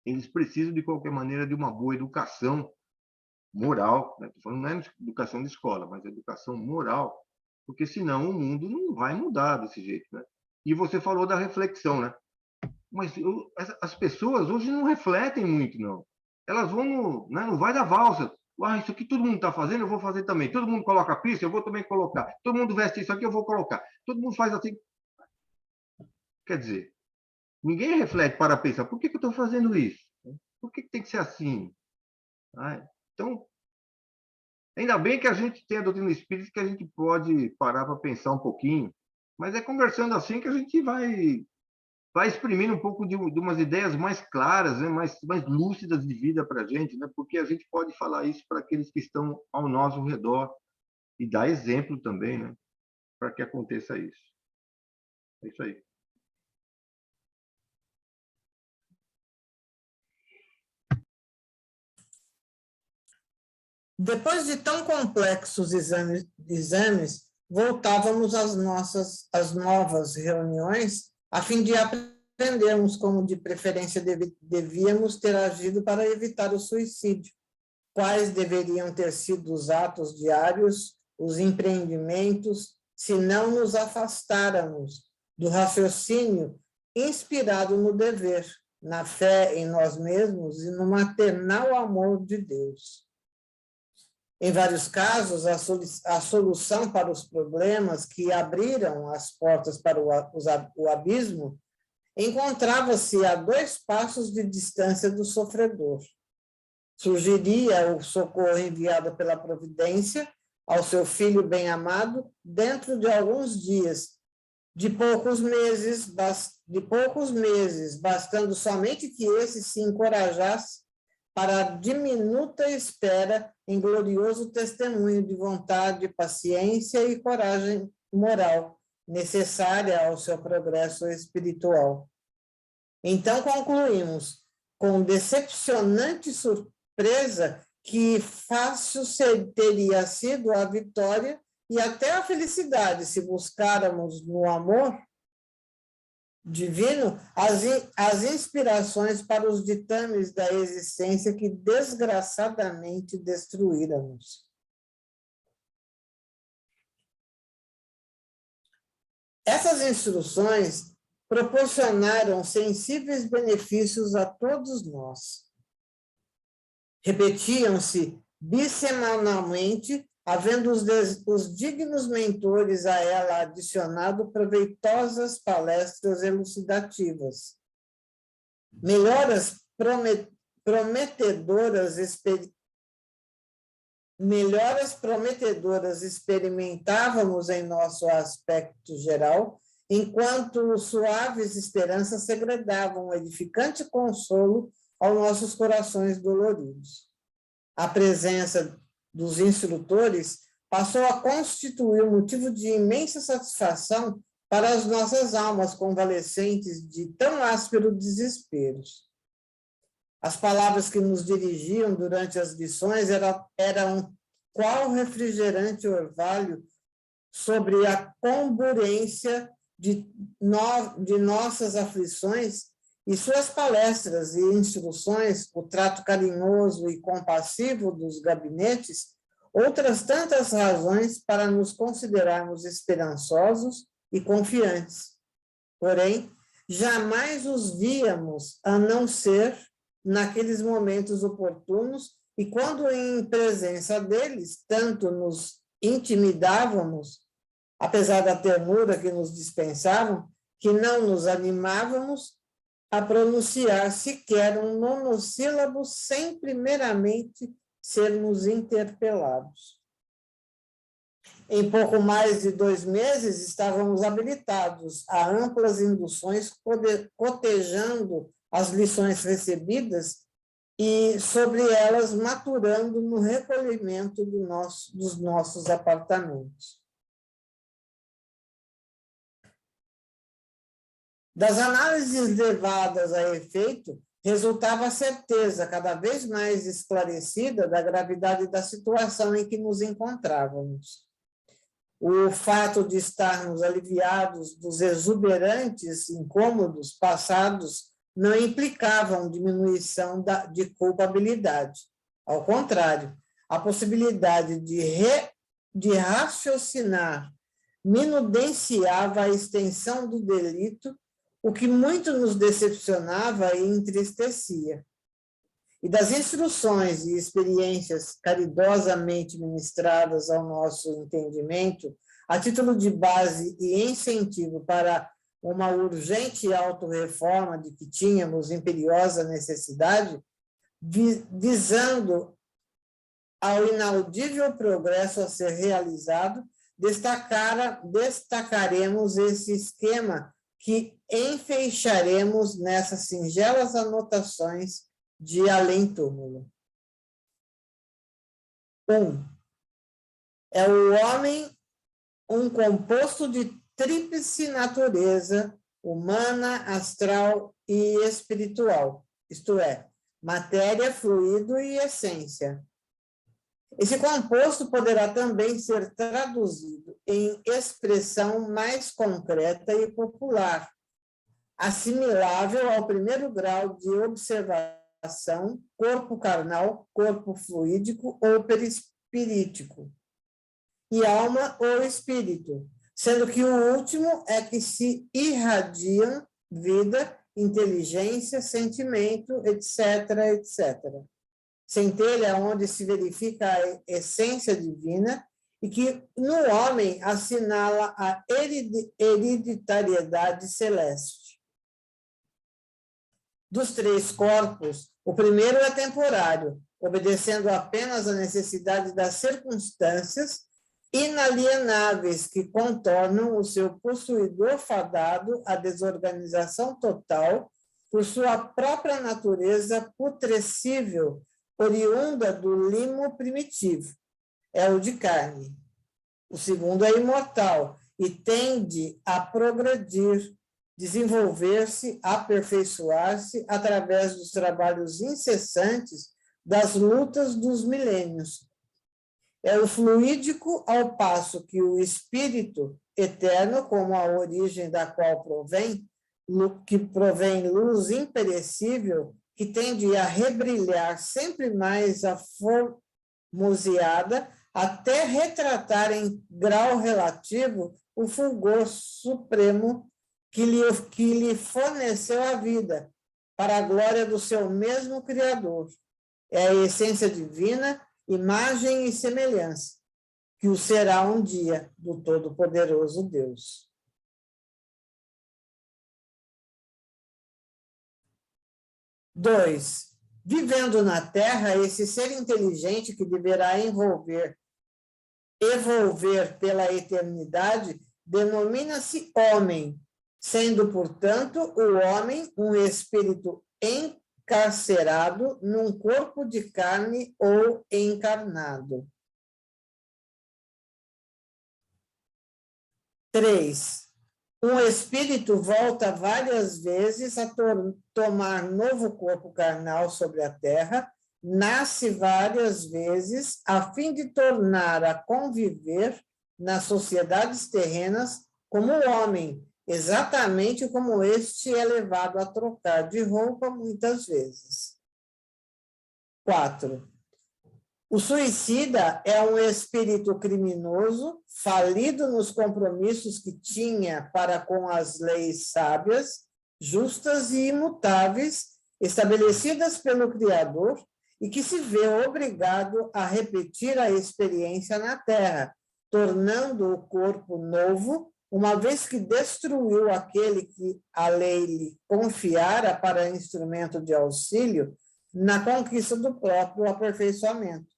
eles precisam, de qualquer maneira, de uma boa educação moral. Né? Estou falando não é educação de escola, mas educação moral, porque senão o mundo não vai mudar desse jeito. Né? E você falou da reflexão, né? Mas as pessoas hoje não refletem muito, não. Elas vão no vai da valsa. Isso aqui todo mundo está fazendo, eu vou fazer também. Todo mundo coloca pista, eu vou também colocar. Todo mundo veste isso aqui, eu vou colocar. Todo mundo faz assim. Quer dizer, ninguém reflete para pensar, por que eu estou fazendo isso? Por que tem que ser assim? Então, ainda bem que a gente tem a doutrina espírita que a gente pode parar para pensar um pouquinho, mas é conversando assim que a gente vai exprimindo um pouco de umas ideias mais claras, né? mais lúcidas de vida para a gente, né? Porque a gente pode falar isso para aqueles que estão ao nosso redor e dar exemplo também, né? Para que aconteça isso. É isso aí. Depois de tão complexos exames, voltávamos às novas reuniões, a fim de aprendermos como, de preferência, devíamos ter agido para evitar o suicídio, quais deveriam ter sido os atos diários, os empreendimentos, se não nos afastáramos do raciocínio inspirado no dever, na fé em nós mesmos e no maternal amor de Deus. Em vários casos, a solução para os problemas que abriram as portas para o abismo encontrava-se a 2 passos de distância do sofredor. Surgiria o socorro enviado pela providência ao seu filho bem-amado dentro de alguns dias, de poucos meses, bastando somente que esse se encorajasse para a diminuta espera em glorioso testemunho de vontade, paciência e coragem moral, necessária ao seu progresso espiritual. Então, concluímos com decepcionante surpresa que fácil teria sido a vitória e até a felicidade se buscáramos no amor divino as inspirações para os ditames da existência que desgraçadamente destruíramos. Essas instruções proporcionaram sensíveis benefícios a todos nós. Repetiam-se bissemanalmente, havendo os dignos mentores a ela adicionado proveitosas palestras elucidativas. Melhoras prometedoras experimentávamos em nosso aspecto geral, enquanto suaves esperanças segredavam um edificante consolo aos nossos corações doloridos. A presença dos instrutores passou a constituir um motivo de imensa satisfação para as nossas almas convalescentes de tão áspero desespero. As palavras que nos dirigiam durante as lições eram qual refrigerante orvalho sobre a comburência de nossas aflições, e suas palestras e instruções, o trato carinhoso e compassivo dos gabinetes, outras tantas razões para nos considerarmos esperançosos e confiantes. Porém, jamais os víamos a não ser naqueles momentos oportunos e quando em presença deles tanto nos intimidávamos, apesar da ternura que nos dispensavam, que não nos animávamos a pronunciar sequer um monossílabo sem primeiramente sermos interpelados. Em pouco mais de 2 meses, estávamos habilitados a amplas induções cotejando as lições recebidas e sobre elas maturando no recolhimento dos nossos apartamentos. Das análises levadas a efeito, resultava a certeza cada vez mais esclarecida da gravidade da situação em que nos encontrávamos. O fato de estarmos aliviados dos exuberantes incômodos passados não implicavam diminuição de culpabilidade. Ao contrário, a possibilidade de raciocinar minudenciava a extensão do delito, o que muito nos decepcionava e entristecia. E das instruções e experiências caridosamente ministradas ao nosso entendimento, a título de base e incentivo para uma urgente autorreforma de que tínhamos imperiosa necessidade, visando ao inaudível progresso a ser realizado, destacaremos esse esquema que enfeixaremos nessas singelas anotações de além-túmulo. 1. É o homem um composto de tríplice natureza, humana, astral e espiritual, isto é, matéria, fluido e essência. Esse composto poderá também ser traduzido em expressão mais concreta e popular, assimilável ao primeiro grau de observação, corpo carnal, corpo fluídico ou perispirítico, e alma ou espírito, sendo que o último é que se irradiam vida, inteligência, sentimento, etc., etc. Centelha onde se verifica a essência divina e que no homem assinala a hereditariedade celeste. Dos 3 corpos, o primeiro é temporário, obedecendo apenas à necessidade das circunstâncias inalienáveis que contornam o seu possuidor fadado à desorganização total por sua própria natureza putrescível, oriunda do limo primitivo, é o de carne. O segundo é imortal e tende a progredir, desenvolver-se, aperfeiçoar-se através dos trabalhos incessantes das lutas dos milênios. É o fluídico, ao passo que o espírito eterno, como a origem da qual provém, que provém luz imperecível, que tende a rebrilhar sempre mais a formoseada, até retratar em grau relativo o fulgor supremo que lhe forneceu a vida, para a glória do seu mesmo Criador. É a essência divina, imagem e semelhança, que o será um dia do Todo-Poderoso Deus. Dois, vivendo na Terra, esse ser inteligente que deverá evolver pela eternidade, denomina-se homem, sendo, portanto, o homem um espírito encarcerado num corpo de carne ou encarnado. 3. Um espírito volta várias vezes a tomar novo corpo carnal sobre a terra, nasce várias vezes a fim de tornar a conviver nas sociedades terrenas como homem, exatamente como este é levado a trocar de roupa muitas vezes. 4. O suicida é um espírito criminoso, falido nos compromissos que tinha para com as leis sábias, justas e imutáveis, estabelecidas pelo Criador, e que se vê obrigado a repetir a experiência na Terra, tornando o corpo novo, uma vez que destruiu aquele que a lei lhe confiara para instrumento de auxílio na conquista do próprio aperfeiçoamento.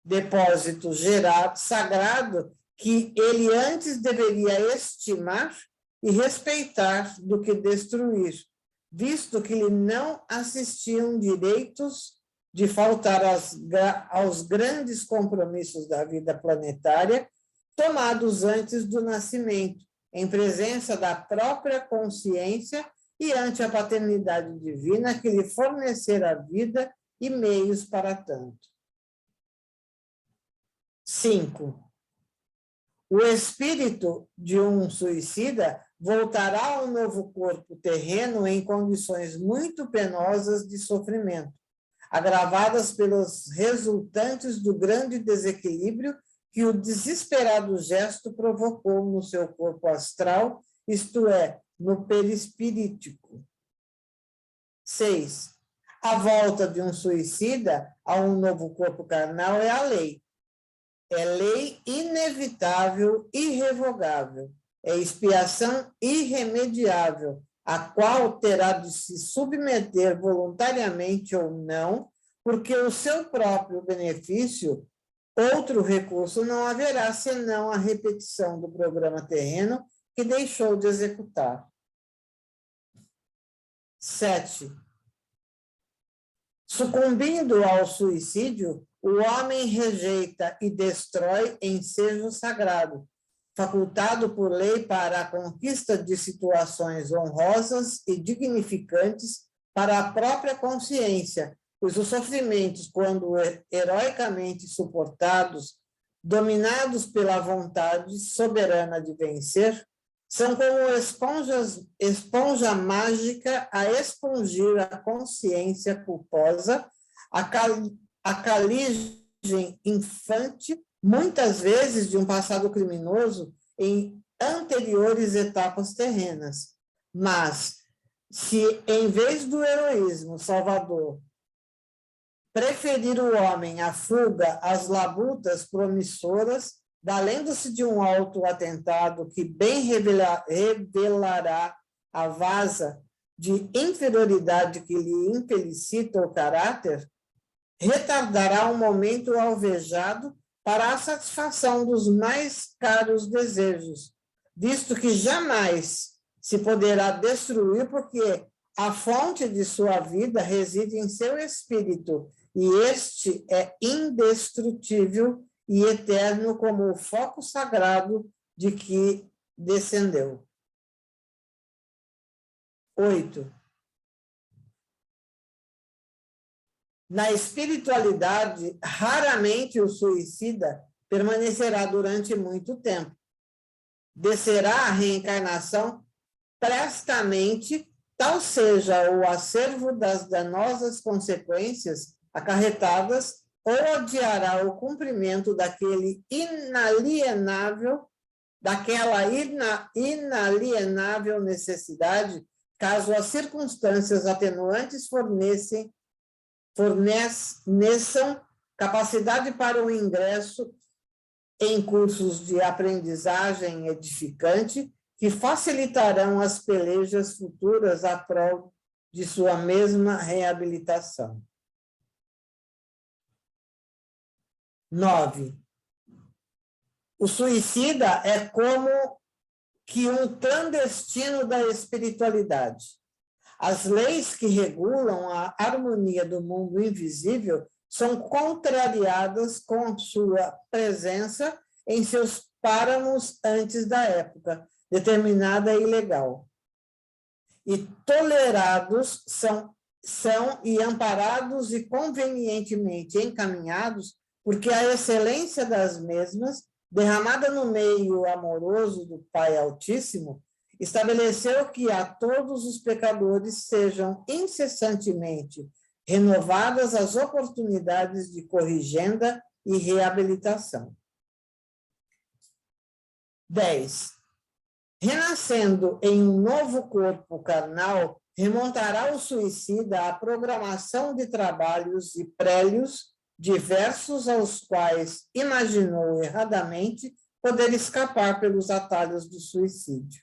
Depósito gerado, sagrado, que ele antes deveria estimar e respeitar do que destruir, visto que lhe não assistiam direitos de faltar aos grandes compromissos da vida planetária, tomados antes do nascimento, em presença da própria consciência e ante a paternidade divina que lhe fornecera vida e meios para tanto. 5. O espírito de um suicida voltará ao novo corpo terreno em condições muito penosas de sofrimento, agravadas pelos resultantes do grande desequilíbrio que o desesperado gesto provocou no seu corpo astral, isto é, no perispirítico. 6. A volta de um suicida a um novo corpo carnal é a lei. É lei inevitável, irrevogável. É expiação irremediável, a qual terá de se submeter voluntariamente ou não, porque o seu próprio benefício, outro recurso não haverá senão a repetição do programa terreno que deixou de executar. 7. Sucumbindo ao suicídio, o homem rejeita e destrói ensejo sagrado, facultado por lei para a conquista de situações honrosas e dignificantes para a própria consciência, pois os sofrimentos, quando heroicamente suportados, dominados pela vontade soberana de vencer, são como esponja mágica a expungir a consciência culposa, a caligem infante, muitas vezes de um passado criminoso em anteriores etapas terrenas. Mas, se em vez do heroísmo salvador preferir o homem à fuga às labutas promissoras, valendo-se de um auto-atentado que bem revelará a vasa de inferioridade que lhe infelicita o caráter, retardará um momento alvejado para a satisfação dos mais caros desejos, visto que jamais se poderá destruir, porque a fonte de sua vida reside em seu espírito, e este é indestrutível e eterno como o foco sagrado de que descendeu. 8. Na espiritualidade, raramente o suicida permanecerá durante muito tempo. Descerá a reencarnação prestamente, tal seja o acervo das danosas consequências acarretadas, ou adiará o cumprimento daquela inalienável necessidade, caso as circunstâncias atenuantes forneçam capacidade para o ingresso em cursos de aprendizagem edificante que facilitarão as pelejas futuras à prol de sua mesma reabilitação. 9. O suicida é como que um clandestino da espiritualidade. As leis que regulam a harmonia do mundo invisível são contrariadas com sua presença em seus páramos antes da época determinada e legal. E tolerados são e amparados e convenientemente encaminhados, porque a excelência das mesmas, derramada no meio amoroso do Pai Altíssimo, estabeleceu que a todos os pecadores sejam incessantemente renovadas as oportunidades de corrigenda e reabilitação. 10. Renascendo em um novo corpo carnal, remontará o suicida à programação de trabalhos e prélios diversos aos quais imaginou erradamente poder escapar pelos atalhos do suicídio.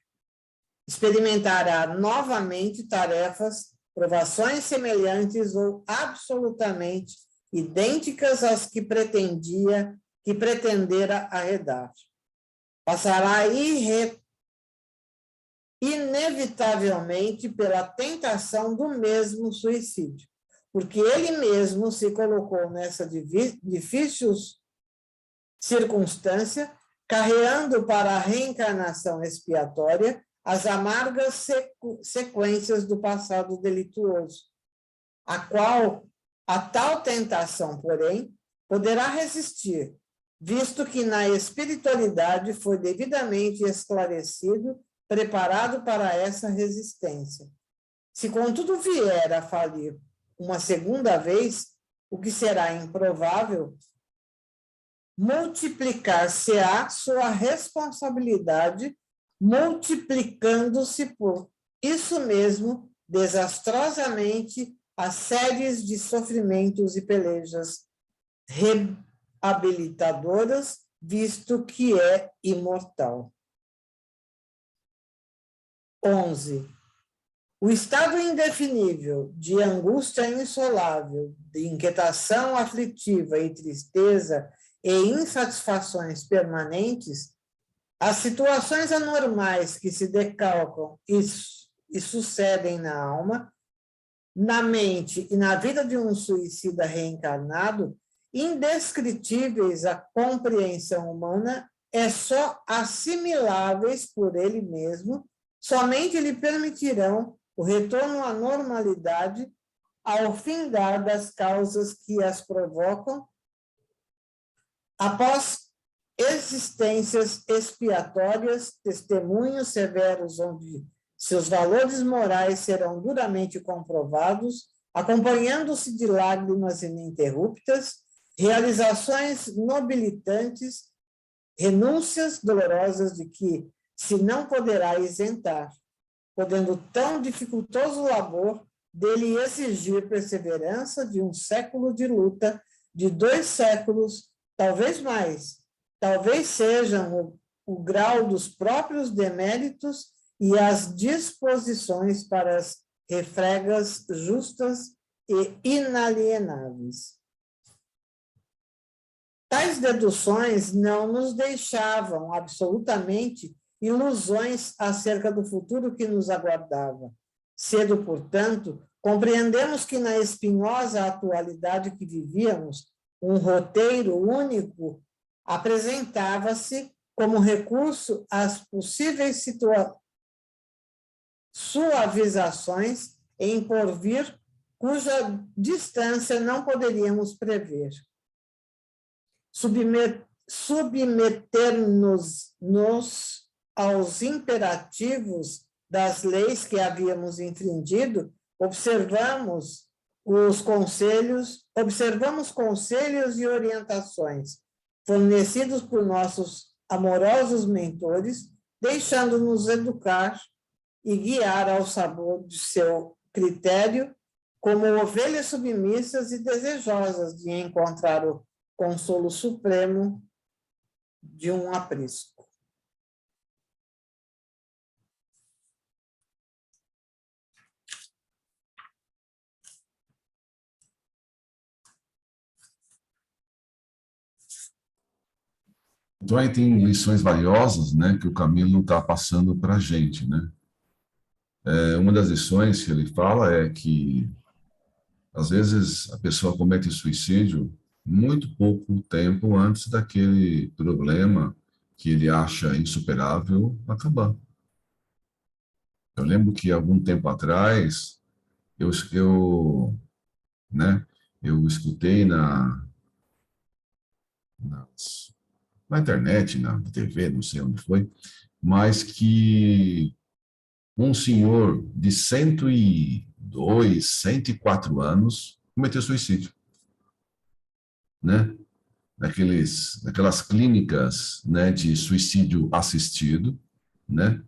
Experimentará novamente tarefas, provações semelhantes ou absolutamente idênticas às que pretendera arredar. Passará inevitavelmente pela tentação do mesmo suicídio, porque ele mesmo se colocou nessa difícil circunstância, carreando para a reencarnação expiatória as amargas sequências do passado delituoso, a tal tentação, porém, poderá resistir, visto que na espiritualidade foi devidamente esclarecido, preparado para essa resistência. Se, contudo, vier a falir uma segunda vez, o que será improvável, multiplicar-se-á sua responsabilidade, multiplicando-se por isso mesmo, desastrosamente, as séries de sofrimentos e pelejas reabilitadoras, visto que é imortal. 11. O estado indefinível de angústia insolável, de inquietação aflitiva e tristeza e insatisfações permanentes, as situações anormais que se decalcam e sucedem na alma, na mente e na vida de um suicida reencarnado, indescritíveis à compreensão humana, é só assimiláveis por ele mesmo, somente lhe permitirão o retorno à normalidade ao findar das causas que as provocam, após existências expiatórias, testemunhos severos onde seus valores morais serão duramente comprovados, acompanhando-se de lágrimas ininterruptas, realizações nobilitantes, renúncias dolorosas de que se não poderá isentar, podendo tão dificultoso labor dele exigir perseverança de um século de luta, de 2 séculos, talvez mais, talvez sejam o grau dos próprios deméritos e as disposições para as refregas justas e inalienáveis. Tais deduções não nos deixavam absolutamente ilusões acerca do futuro que nos aguardava. Cedo, portanto, compreendemos que na espinhosa atualidade que vivíamos, um roteiro único apresentava-se como recurso às possíveis suavizações em porvir, cuja distância não poderíamos prever. Submeter-nos aos imperativos das leis que havíamos infringido, observamos conselhos e orientações fornecidos por nossos amorosos mentores, deixando-nos educar e guiar ao sabor de seu critério, como ovelhas submissas e desejosas de encontrar o consolo supremo de um aprisco. Então, aí tem lições valiosas, né, que o Camilo está passando para a gente, né? Uma das lições que ele fala é que, às vezes, a pessoa comete suicídio muito pouco tempo antes daquele problema que ele acha insuperável acabar. Eu lembro que, algum tempo atrás, né, eu escutei na internet, na TV, não sei onde foi, mas que um senhor de 102, 104 anos cometeu suicídio, né? Naquelas clínicas, né, de suicídio assistido, né?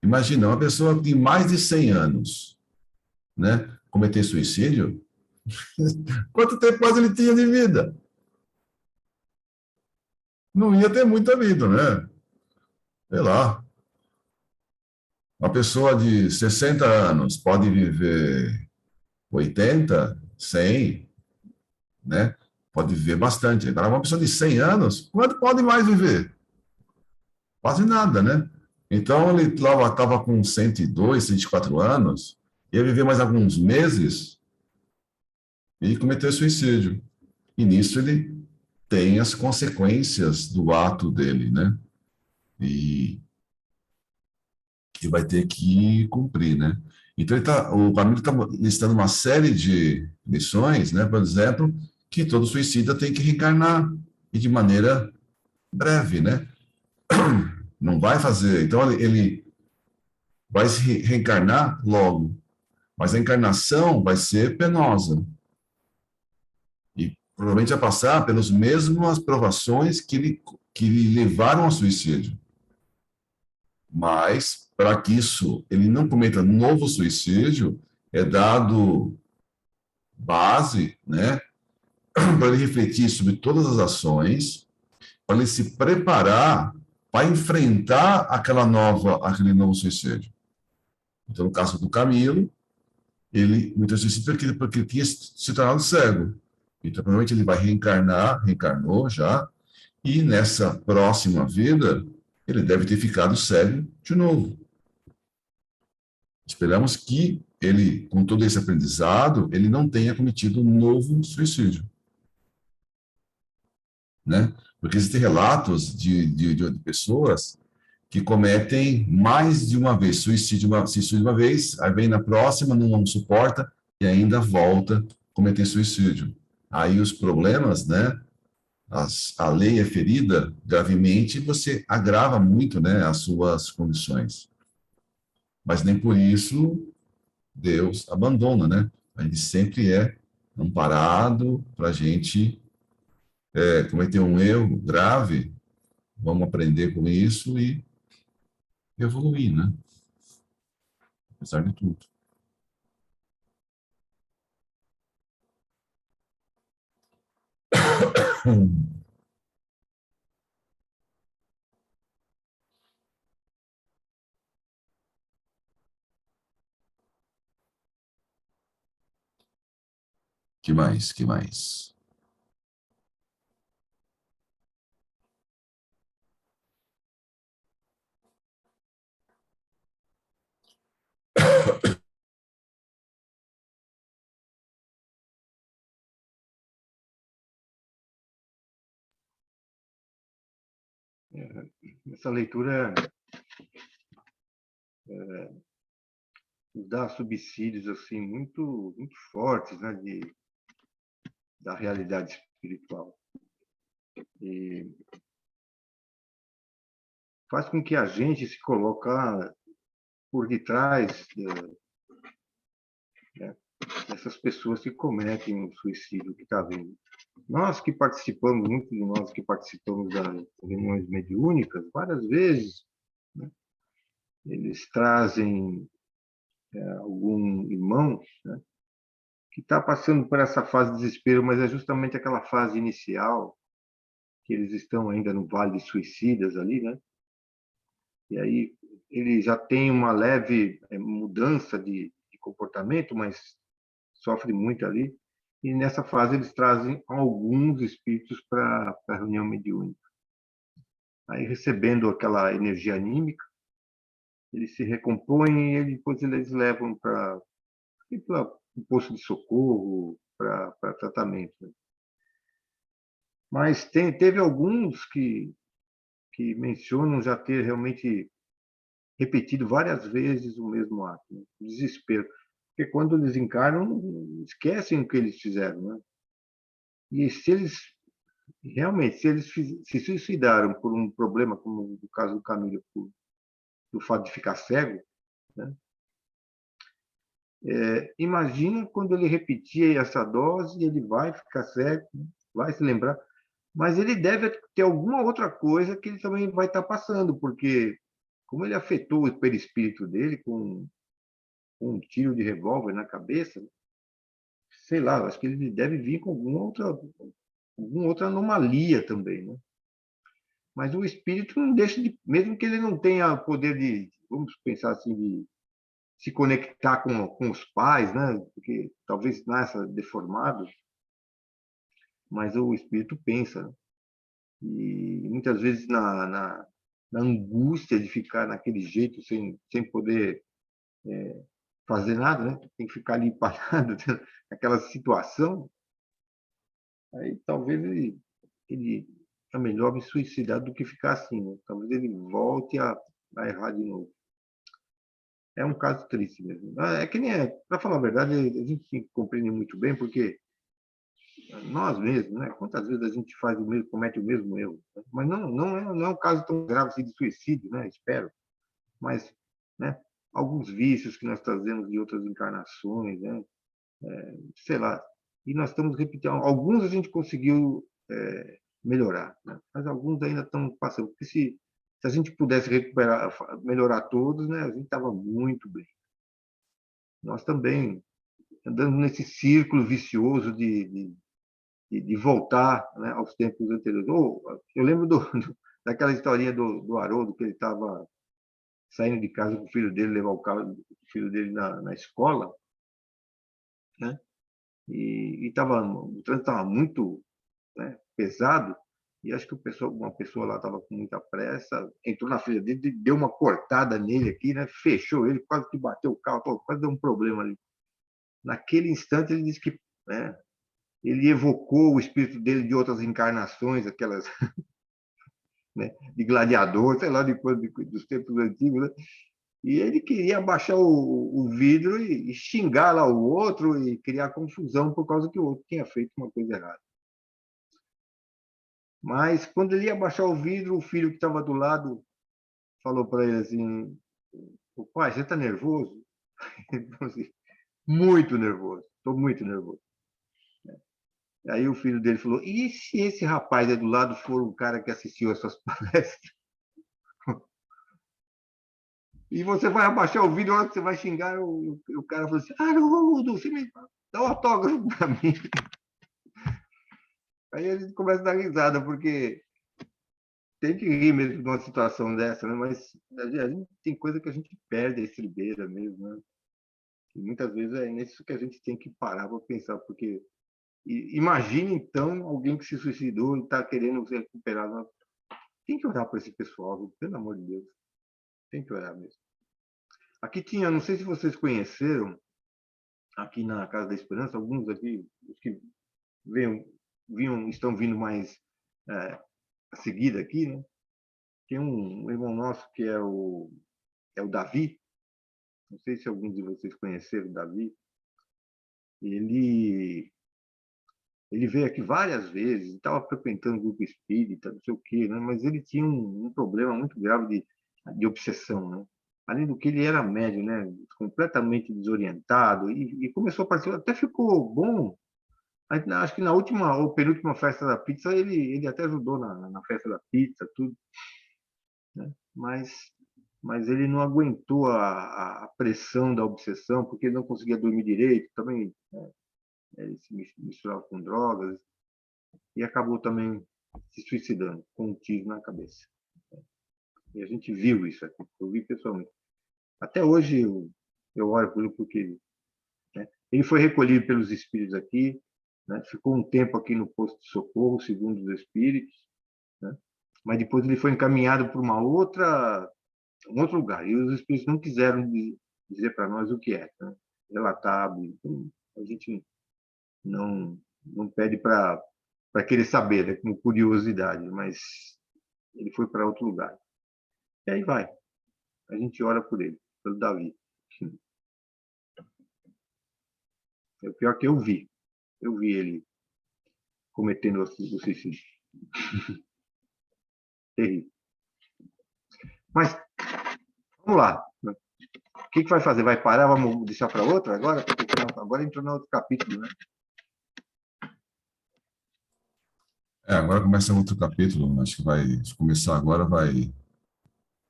Imagina, uma pessoa de mais de 100 anos, né, cometer suicídio, quanto tempo mais ele tinha de vida? Não ia ter muita vida, né? Sei lá. Uma pessoa de 60 anos pode viver 80, 100, né? Pode viver bastante. Agora, uma pessoa de 100 anos, quanto pode mais viver? Quase nada, né? Então, ele estava com 102, 104 anos, ia viver mais alguns meses e cometeu suicídio. E nisso ele tem as consequências do ato dele, né? E que vai ter que cumprir, né? Então, o Camilo está listando uma série de lições, né? Por exemplo, que todo suicida tem que reencarnar, e de maneira breve, né? Não vai fazer. Então, ele vai se reencarnar logo, mas a encarnação vai ser penosa. E provavelmente vai passar pelas mesmas provações que lhe levaram ao suicídio. Mas, para que ele não cometa novo suicídio, é dado base, né, para ele refletir sobre todas as ações, para ele se preparar para enfrentar aquele novo suicídio. Então, no caso do Camilo, ele cometeu suicídio porque ele tinha se tornado cego. Então, provavelmente ele vai reencarnou já, e nessa próxima vida, ele deve ter ficado cego de novo. Esperamos que ele, com todo esse aprendizado, ele não tenha cometido um novo suicídio, né? Porque existem relatos de pessoas que cometem mais de uma vez suicídio uma vez, aí vem na próxima, não suporta e ainda volta a cometer suicídio. Aí os problemas, né? A lei é ferida gravemente, você agrava muito, né, as suas condições. Mas nem por isso Deus abandona, né? A gente sempre é amparado para a gente cometer um erro grave, vamos aprender com isso e evoluir, né? Apesar de tudo. Que mais? Que mais? essa leitura dá subsídios assim muito fortes, né, da realidade espiritual. E faz com que a gente se coloque por detrás dessas pessoas que cometem o suicídio que está vindo. Nós que participamos, muitos de nós que participamos das reuniões mediúnicas, várias vezes, né, eles trazem algum irmão, né, que está passando por essa fase de desespero, mas é justamente aquela fase inicial, que eles estão ainda no vale de suicidas ali, né? E aí ele já tem uma leve mudança de comportamento, mas sofre muito ali. E nessa fase eles trazem alguns espíritos para a reunião mediúnica. Aí recebendo aquela energia anímica, eles se recompõem e depois eles levam para um posto de socorro, para tratamento. Mas teve alguns que mencionam já ter realmente repetido várias vezes o mesmo ato, né? O desespero. Porque quando eles encarnam, esquecem o que eles fizeram, né? E se eles realmente, se eles se suicidaram por um problema, como no caso do Camilo, do fato de ficar cego, né? Imagina quando ele repetia essa dose, ele vai ficar cego, vai se lembrar, mas ele deve ter alguma outra coisa que ele também vai estar passando, porque como ele afetou o perispírito dele com um tiro de revólver na cabeça, sei lá, acho que ele deve vir com alguma outra anomalia também, né? Mas o espírito não deixa de, mesmo que ele não tenha o poder de, vamos pensar assim, de se conectar com os pais, né? Porque talvez nasça deformado, mas o espírito pensa, né? E muitas vezes na angústia de ficar naquele jeito, sem poder fazer nada, né? Tem que ficar ali parado naquela situação, aí talvez ele é melhor me suicidar do que ficar assim, né? Talvez ele volte a errar de novo. É um caso triste mesmo. É que nem para falar a verdade, a gente tem que compreender muito bem, porque nós mesmos, né? Quantas vezes a gente faz comete o mesmo erro, né? Mas não é um caso tão grave assim de suicídio, né? Espero. Mas, né? Alguns vícios que nós trazemos de outras encarnações, né? Sei lá. E nós estamos repetindo. Alguns a gente conseguiu melhorar, né? Mas alguns ainda estão passando. Porque se a gente pudesse recuperar, melhorar todos, né? A gente estava muito bem. Nós também andamos nesse círculo vicioso de voltar, né, aos tempos anteriores. Eu lembro daquela historinha do Haroldo, que ele estava saindo de casa com o filho dele, levar o carro do filho dele na escola, né? E o trânsito estava muito, né, pesado, e acho que uma pessoa lá estava com muita pressa, entrou na frente dele, deu uma cortada nele aqui, né? Fechou ele, quase que bateu o carro, quase deu um problema ali. Naquele instante ele disse que, né, ele evocou o espírito dele de outras encarnações, aquelas, né, de gladiador, sei lá, depois dos tempos antigos, né? E ele queria abaixar o vidro e xingar lá o outro e criar confusão por causa que o outro tinha feito uma coisa errada. Mas quando ele ia abaixar o vidro, o filho que estava do lado falou para ele assim: "O pai, você está nervoso?" Ele falou assim: "Muito nervoso, estou muito nervoso." Aí o filho dele falou: "E se esse rapaz aí do lado for um cara que assistiu essas palestras? E você vai abaixar o vídeo, a hora que você vai xingar, o cara falou assim: Haroldo, você me dá um autógrafo para mim." Aí a gente começa a dar risada, porque tem que rir mesmo de uma situação dessa, né? Mas a gente tem coisa que a gente perde a estribeira mesmo, né? E muitas vezes é nisso que a gente tem que parar para pensar, porque imagine então alguém que se suicidou e está querendo ser recuperado. Tem que orar por esse pessoal, viu? Pelo amor de Deus. Tem que orar mesmo. Aqui tinha, não sei se vocês conheceram, aqui na Casa da Esperança, alguns aqui, os que estão vindo mais a seguir aqui, né? Tem um irmão nosso que é o Davi. Não sei se alguns de vocês conheceram o Davi. Ele veio aqui várias vezes, estava frequentando o grupo espírita, não sei o quê, né? Mas ele tinha um problema muito grave de obsessão, né? Além do que ele era médio, né? Completamente desorientado, e começou a participar, até ficou bom. Acho que na última ou penúltima festa da pizza, ele até ajudou na festa da pizza, tudo, né? Mas ele não aguentou a pressão da obsessão, porque ele não conseguia dormir direito, também, né? Ele se misturava com drogas e acabou também se suicidando com um tiro na cabeça. E a gente viu isso aqui, eu vi pessoalmente. Até hoje eu oro por ele porque, né, ele foi recolhido pelos espíritos aqui, né, ficou um tempo aqui no posto de socorro, segundo os espíritos, né, mas depois ele foi encaminhado para um outro lugar. E os espíritos não quiseram dizer para nós o que é, né, relatar. Então, a gente não pede para querer saber, né, com curiosidade, mas ele foi para outro lugar. E aí vai. A gente ora por ele, pelo Davi. É o pior que eu vi. Eu vi ele cometendo o suicídio. Terrível. Mas, vamos lá. O que vai fazer? Vai parar? Vamos deixar para outra agora? Agora entrou no outro capítulo, né? Agora começa outro capítulo. Acho que vai, se começar agora,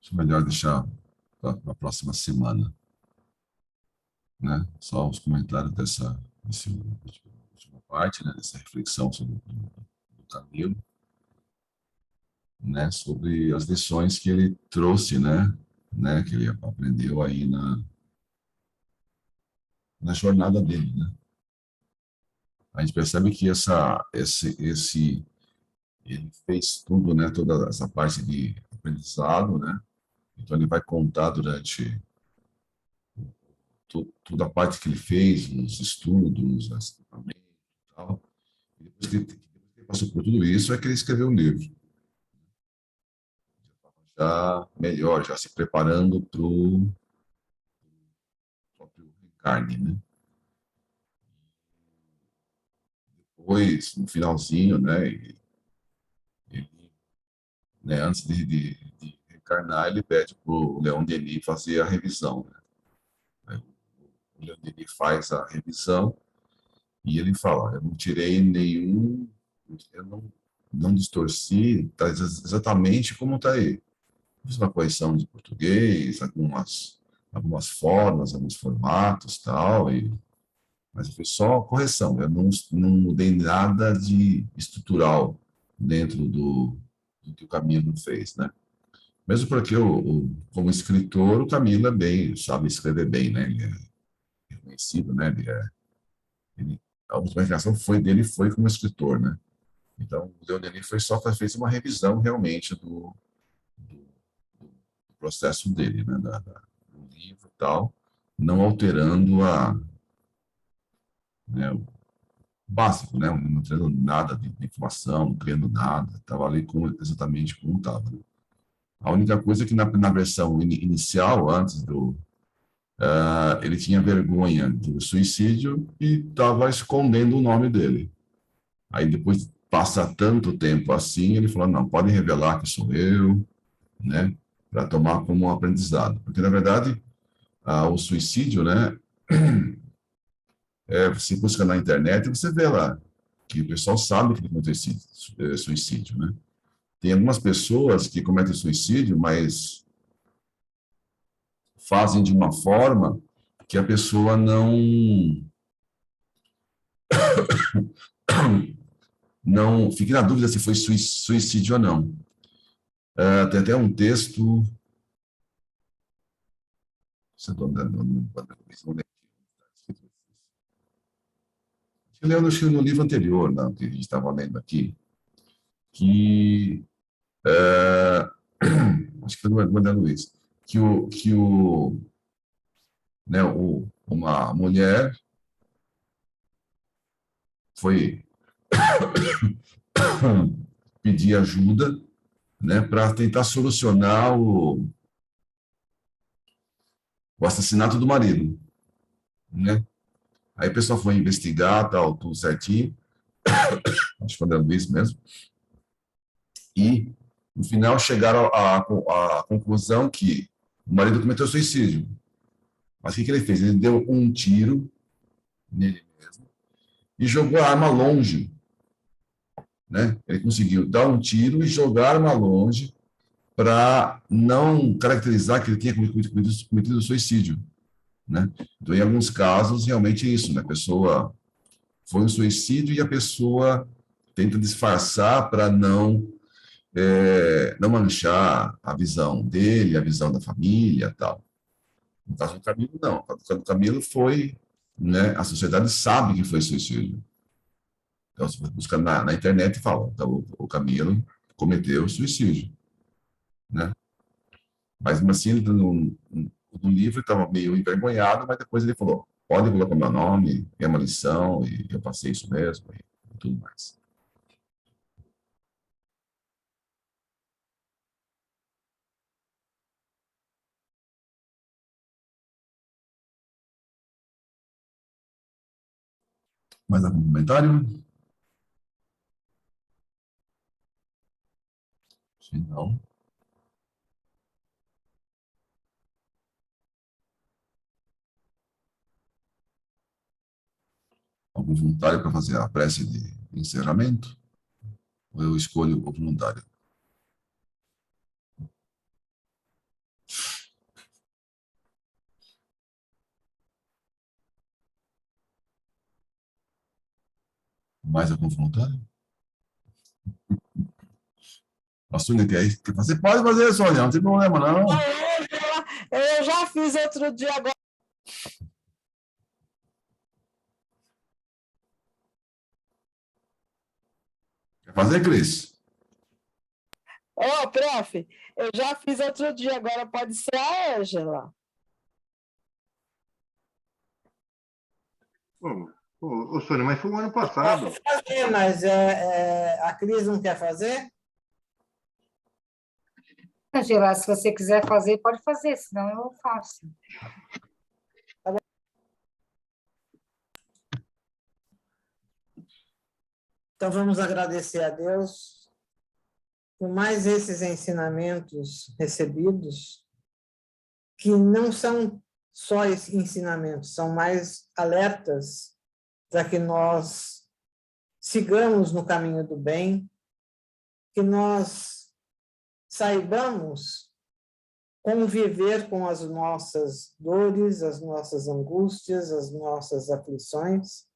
acho melhor deixar para a próxima semana, né? Só os comentários dessa última parte, né? Dessa reflexão sobre o Camilo, né? Sobre as lições que ele trouxe, né? Que ele aprendeu aí na jornada dele, né? A gente percebe que ele fez tudo, né? Toda essa parte de aprendizado, né? Então ele vai contar durante toda a parte que ele fez, os estudos, as equipamentos e tal. E depois que ele passou por tudo isso, é que ele escreveu um livro. Já melhor, já se preparando para o próprio reencarne, né? Depois, no finalzinho, né? Né, antes de reencarnar, ele pede para o Leon Denis fazer a revisão, né? O Leon Denis faz a revisão e ele fala: eu não tirei nenhum, eu não distorci, está exatamente como está aí. Fiz uma correção de português, algumas formas, alguns formatos, tal, mas foi só correção. Eu não mudei nada de estrutural dentro do que o Camilo fez, né? Mesmo porque, como escritor, o Camilo sabe escrever bem, né? Ele é reconhecido, né? A última publicação foi como escritor, né? Então, o Leon Denis fez uma revisão realmente do processo dele, né? Do livro e tal, não alterando né, o básico, né? Não tendo nada de informação, não criando nada, estava ali exatamente como estava. Né? A única coisa é que na versão inicial, antes ele tinha vergonha do suicídio e estava escondendo o nome dele. Aí depois passa tanto tempo assim, ele falou: não, pode revelar que sou eu, né? Para tomar como um aprendizado. Porque, na verdade, o suicídio, né? Você busca na internet e você vê lá que o pessoal sabe que ele cometeu suicídio, né? Tem algumas pessoas que cometem suicídio, mas fazem de uma forma que a pessoa não fique na dúvida se foi suicídio ou não. Tem até um texto. Eu lembro no livro anterior, não, que a gente estava lendo aqui, que acho que foi do André Luiz, né, uma mulher foi pedir ajuda, né, para tentar solucionar o assassinato do marido, né? Aí o pessoal foi investigar, tal, tudo certinho, acho que foi o André Luiz mesmo, e no final chegaram à conclusão que o marido cometeu suicídio. Mas o que ele fez? Ele deu um tiro nele mesmo e jogou a arma longe, né? Ele conseguiu dar um tiro e jogar a arma longe para não caracterizar que ele tinha cometido suicídio, né? Então, em alguns casos, realmente é isso, né? A pessoa foi um suicídio e a pessoa tenta disfarçar para não manchar a visão dele, a visão da família, tal. No caso do Camilo, não. No caso do Camilo foi, né? A sociedade sabe que foi suicídio. Então, você busca na internet e fala, então, o Camilo cometeu suicídio, né? Mas, assim, no livro estava meio envergonhado, mas depois ele falou, pode colocar meu nome, é uma lição, e eu passei isso mesmo, e tudo mais. Mais algum comentário? Se não, algum voluntário para fazer a prece de encerramento? Ou eu escolho o voluntário? Mais algum voluntário? A Sônia quer fazer? Pode fazer, Sônia, não tem problema, não. Eu já fiz outro dia agora. Quer fazer, Cris? Ô, prof, eu já fiz outro dia, agora pode ser a Ângela. Ô, Sônia, mas foi o ano passado. Posso fazer, mas a Cris não quer fazer? Angela, se você quiser fazer, pode fazer, senão eu faço. Então, vamos agradecer a Deus por mais esses ensinamentos recebidos, que não são só ensinamentos, são mais alertas para que nós sigamos no caminho do bem, que nós saibamos conviver com as nossas dores, as nossas angústias, as nossas aflições,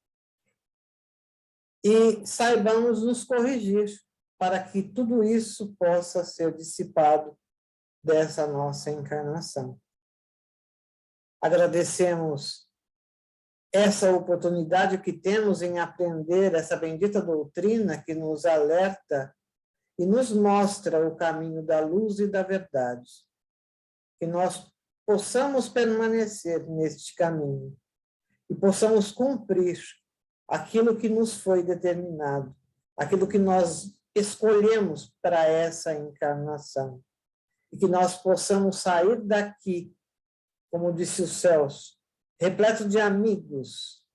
e saibamos nos corrigir para que tudo isso possa ser dissipado dessa nossa encarnação. Agradecemos essa oportunidade que temos em aprender essa bendita doutrina que nos alerta e nos mostra o caminho da luz e da verdade. Que nós possamos permanecer neste caminho e possamos cumprir aquilo que nos foi determinado, aquilo que nós escolhemos para essa encarnação. E que nós possamos sair daqui, como disse o Celso, repleto de amigos,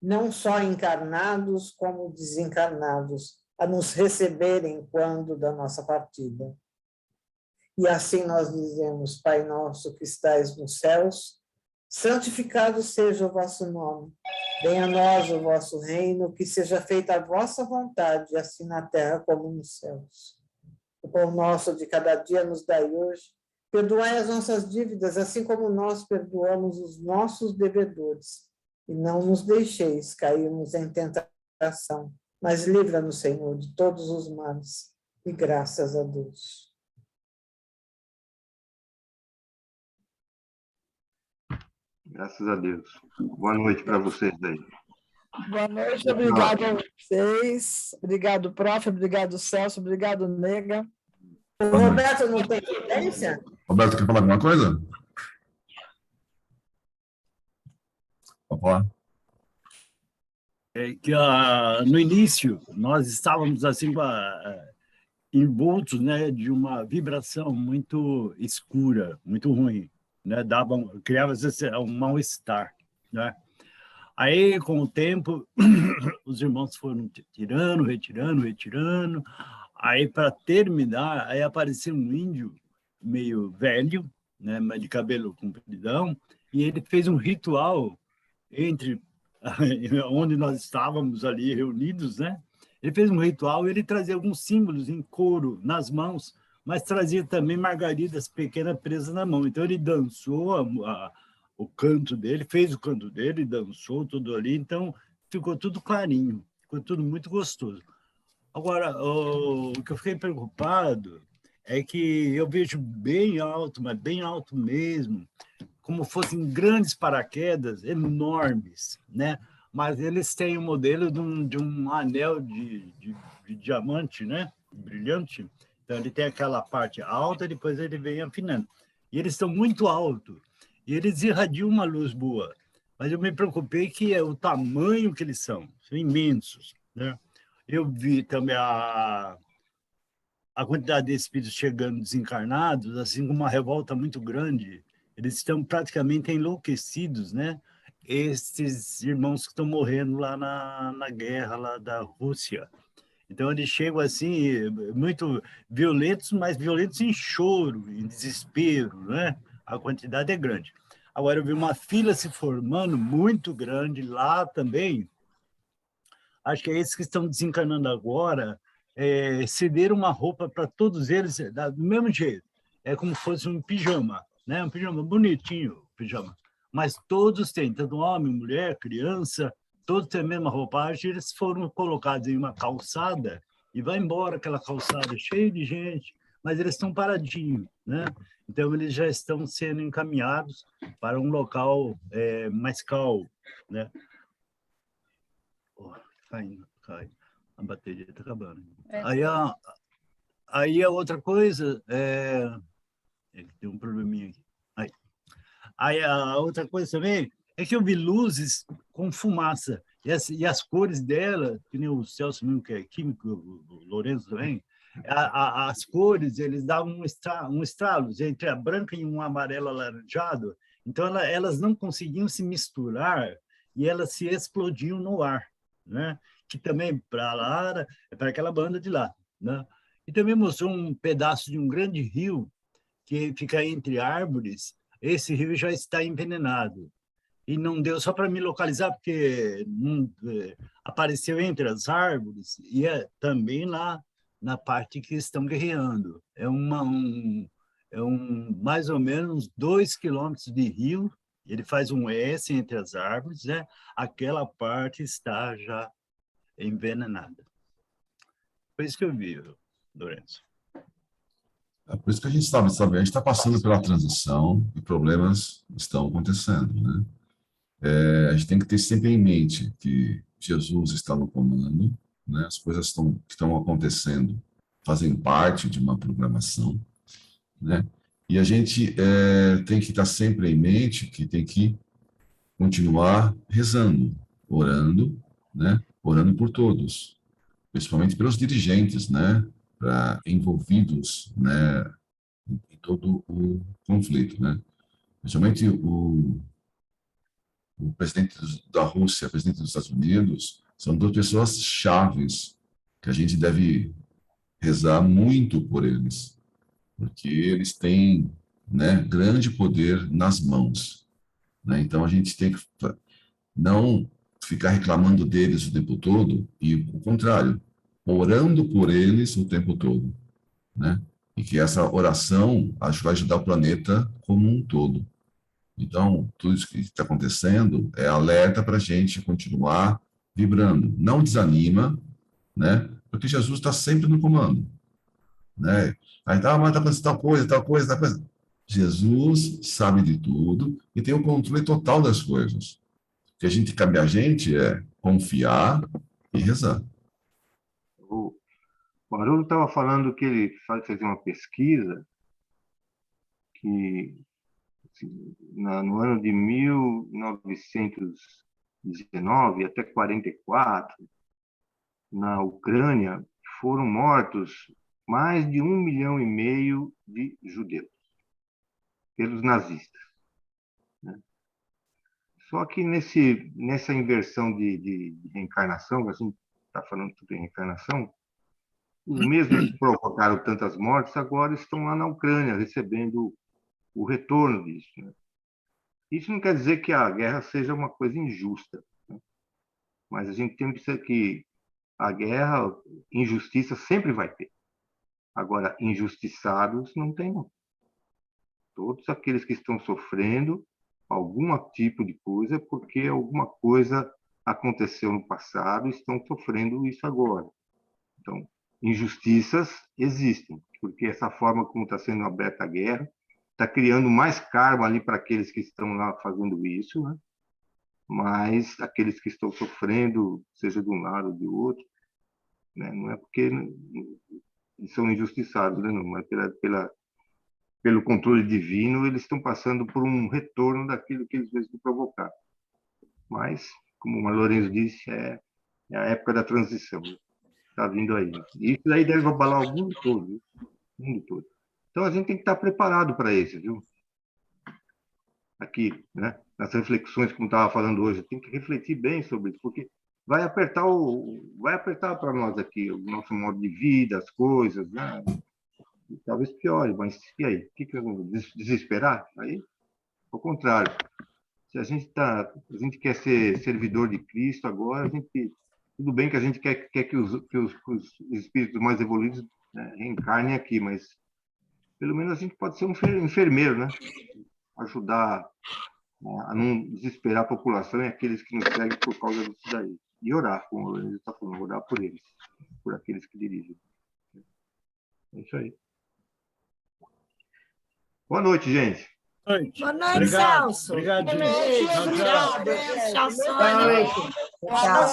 não só encarnados como desencarnados, a nos receberem quando da nossa partida. E assim nós dizemos, Pai nosso que estais nos céus, santificado seja o vosso nome. Venha a nós o vosso reino, que seja feita a vossa vontade, assim na terra como nos céus. O pão nosso de cada dia nos dai hoje. Perdoai as nossas dívidas, assim como nós perdoamos os nossos devedores. E não nos deixeis cairmos em tentação, mas livra-nos, Senhor, de todos os males. E graças a Deus. Graças a Deus. Boa noite para vocês aí. Boa noite, obrigado a vocês. Obrigado, prof. Obrigado, Celso. Obrigado, Nega. O Roberto não tem tendência? Roberto, quer falar alguma coisa? Pode falar. É que no início nós estávamos assim envoltos, né, de uma vibração muito escura, muito ruim, né, criava um mal-estar, né? Aí, com o tempo, os irmãos foram tirando, retirando, retirando. Aí, para terminar, aí apareceu um índio meio velho, né, mas de cabelo compridão, e ele fez um ritual entre onde nós estávamos ali reunidos, né? Ele fez um ritual e ele trazia alguns símbolos em couro nas mãos, mas trazia também margaridas pequenas presas na mão. Então ele dançou o canto dele, fez o canto dele, dançou tudo ali, então ficou tudo clarinho, ficou tudo muito gostoso. Agora, o que eu fiquei preocupado é que eu vejo bem alto, mas bem alto mesmo, como fossem grandes paraquedas enormes, né? Mas eles têm o modelo de um anel de diamante, né? Brilhante. Então, ele tem aquela parte alta, depois ele vem afinando. E eles estão muito altos. E eles irradiam uma luz boa. Mas eu me preocupei que é o tamanho que eles são imensos, né? Eu vi também a quantidade de espíritos chegando desencarnados, assim, com uma revolta muito grande. Eles estão praticamente enlouquecidos, né? Esses irmãos que estão morrendo lá na guerra lá da Rússia. Então, eles chegam assim, muito violentos, mas violentos em choro, em desespero, né? A quantidade é grande. Agora, eu vi uma fila se formando muito grande lá também. Acho que é esses que estão desencarnando agora, cederam uma roupa para todos eles do mesmo jeito. É como se fosse um pijama, né? Um pijama bonitinho, pijama. Mas todos têm, tanto homem, mulher, criança, todos têm a mesma roupagem. Eles foram colocados em uma calçada e vai embora aquela calçada cheia de gente, mas eles estão paradinhos, né? Então, eles já estão sendo encaminhados para um local mais calmo, né? Oh, cai. A bateria está acabando. É. Aí a outra coisa tem um probleminha aqui. Aí a outra coisa também é que eu vi luzes com fumaça. E as cores dela, que nem o Celso mesmo, que é químico, o Lourenço também, as cores, eles davam um estralo entre a branca e um amarelo alaranjado. Então, elas não conseguiam se misturar e elas se explodiam no ar, né? Que também para lá, para aquela banda de lá, né? E também mostrou um pedaço de um grande rio que fica entre árvores. Esse rio já está envenenado. E não deu só para me localizar, porque apareceu entre as árvores e também lá na parte que estão guerreando. Mais ou menos 2 quilômetros de rio, ele faz um S entre as árvores, né? Aquela parte está já envenenada. Foi isso que eu vi, Lourenço. É por isso que a gente sabe, a gente está passando pela transição e problemas estão acontecendo, né? A gente tem que ter sempre em mente que Jesus está no comando, né? As coisas que estão acontecendo fazem parte de uma programação, né? E a gente tem que estar sempre em mente que tem que continuar rezando, orando, né? Orando por todos, principalmente pelos dirigentes, né? Envolvidos, né? Em todo o conflito, né? Principalmente o presidente da Rússia, o presidente dos Estados Unidos, são duas pessoas chaves que a gente deve rezar muito por eles, porque eles têm, né, grande poder nas mãos, né? Então a gente tem que não ficar reclamando deles o tempo todo e o contrário, orando por eles o tempo todo, né? E que essa oração vai ajudar o planeta como um todo. Então, tudo isso que está acontecendo é alerta para a gente continuar vibrando. Não desanima, né? Porque Jesus está sempre no comando, né? Aí tá, mas está acontecendo tal coisa, tal coisa, tal coisa. Jesus sabe de tudo e tem o controle total das coisas. O que cabe a gente é confiar e rezar. O Haroldo estava falando que ele fazia uma pesquisa que no ano de 1919 até 44, na Ucrânia, foram mortos mais de 1,5 milhão de judeus pelos nazistas, né? Só que nessa inversão de reencarnação, que a gente está falando tudo em reencarnação, os mesmos que provocaram tantas mortes agora estão lá na Ucrânia recebendo o retorno disso, né? Isso não quer dizer que a guerra seja uma coisa injusta, né? Mas a gente tem que pensar que a guerra, injustiça sempre vai ter. Agora, injustiçados não tem, não. Todos aqueles que estão sofrendo algum tipo de coisa, porque alguma coisa aconteceu no passado e estão sofrendo isso agora. Então, injustiças existem, porque essa forma como está sendo aberta a guerra está criando mais karma ali para aqueles que estão lá fazendo isso, né? Mas aqueles que estão sofrendo, seja de um lado ou de outro, né? Não é porque são injustiçados, né? Não, mas pelo controle divino, eles estão passando por um retorno daquilo que eles mesmos provocaram. Mas, como o Lourenço disse, é a época da transição. Está vindo aí. E isso daí deve abalar o mundo todo, viu? O mundo todo. Então, a gente tem que estar preparado para isso, viu? Aqui, né? Nas reflexões, como estava falando hoje, tem que refletir bem sobre isso, porque vai apertar para nós aqui o nosso modo de vida, as coisas, né? E talvez piore, mas e aí? O que eu vou desesperar? Aí, ao contrário. Se a gente quer ser servidor de Cristo agora, tudo bem que a gente quer que os espíritos mais evoluídos, né, reencarnem aqui, mas pelo menos a gente pode ser um enfermeiro, né? Ajudar, né, a não desesperar a população e aqueles que nos seguem por causa disso daí. E orar, como o Lourenço está falando, orar por eles, por aqueles que dirigem. É isso aí. Boa noite, gente. Boa noite, Obrigado. Celso. Obrigado, gente. Beijo. Tchau, tchau. Tchau, Boa Sônia. noite. Tchau.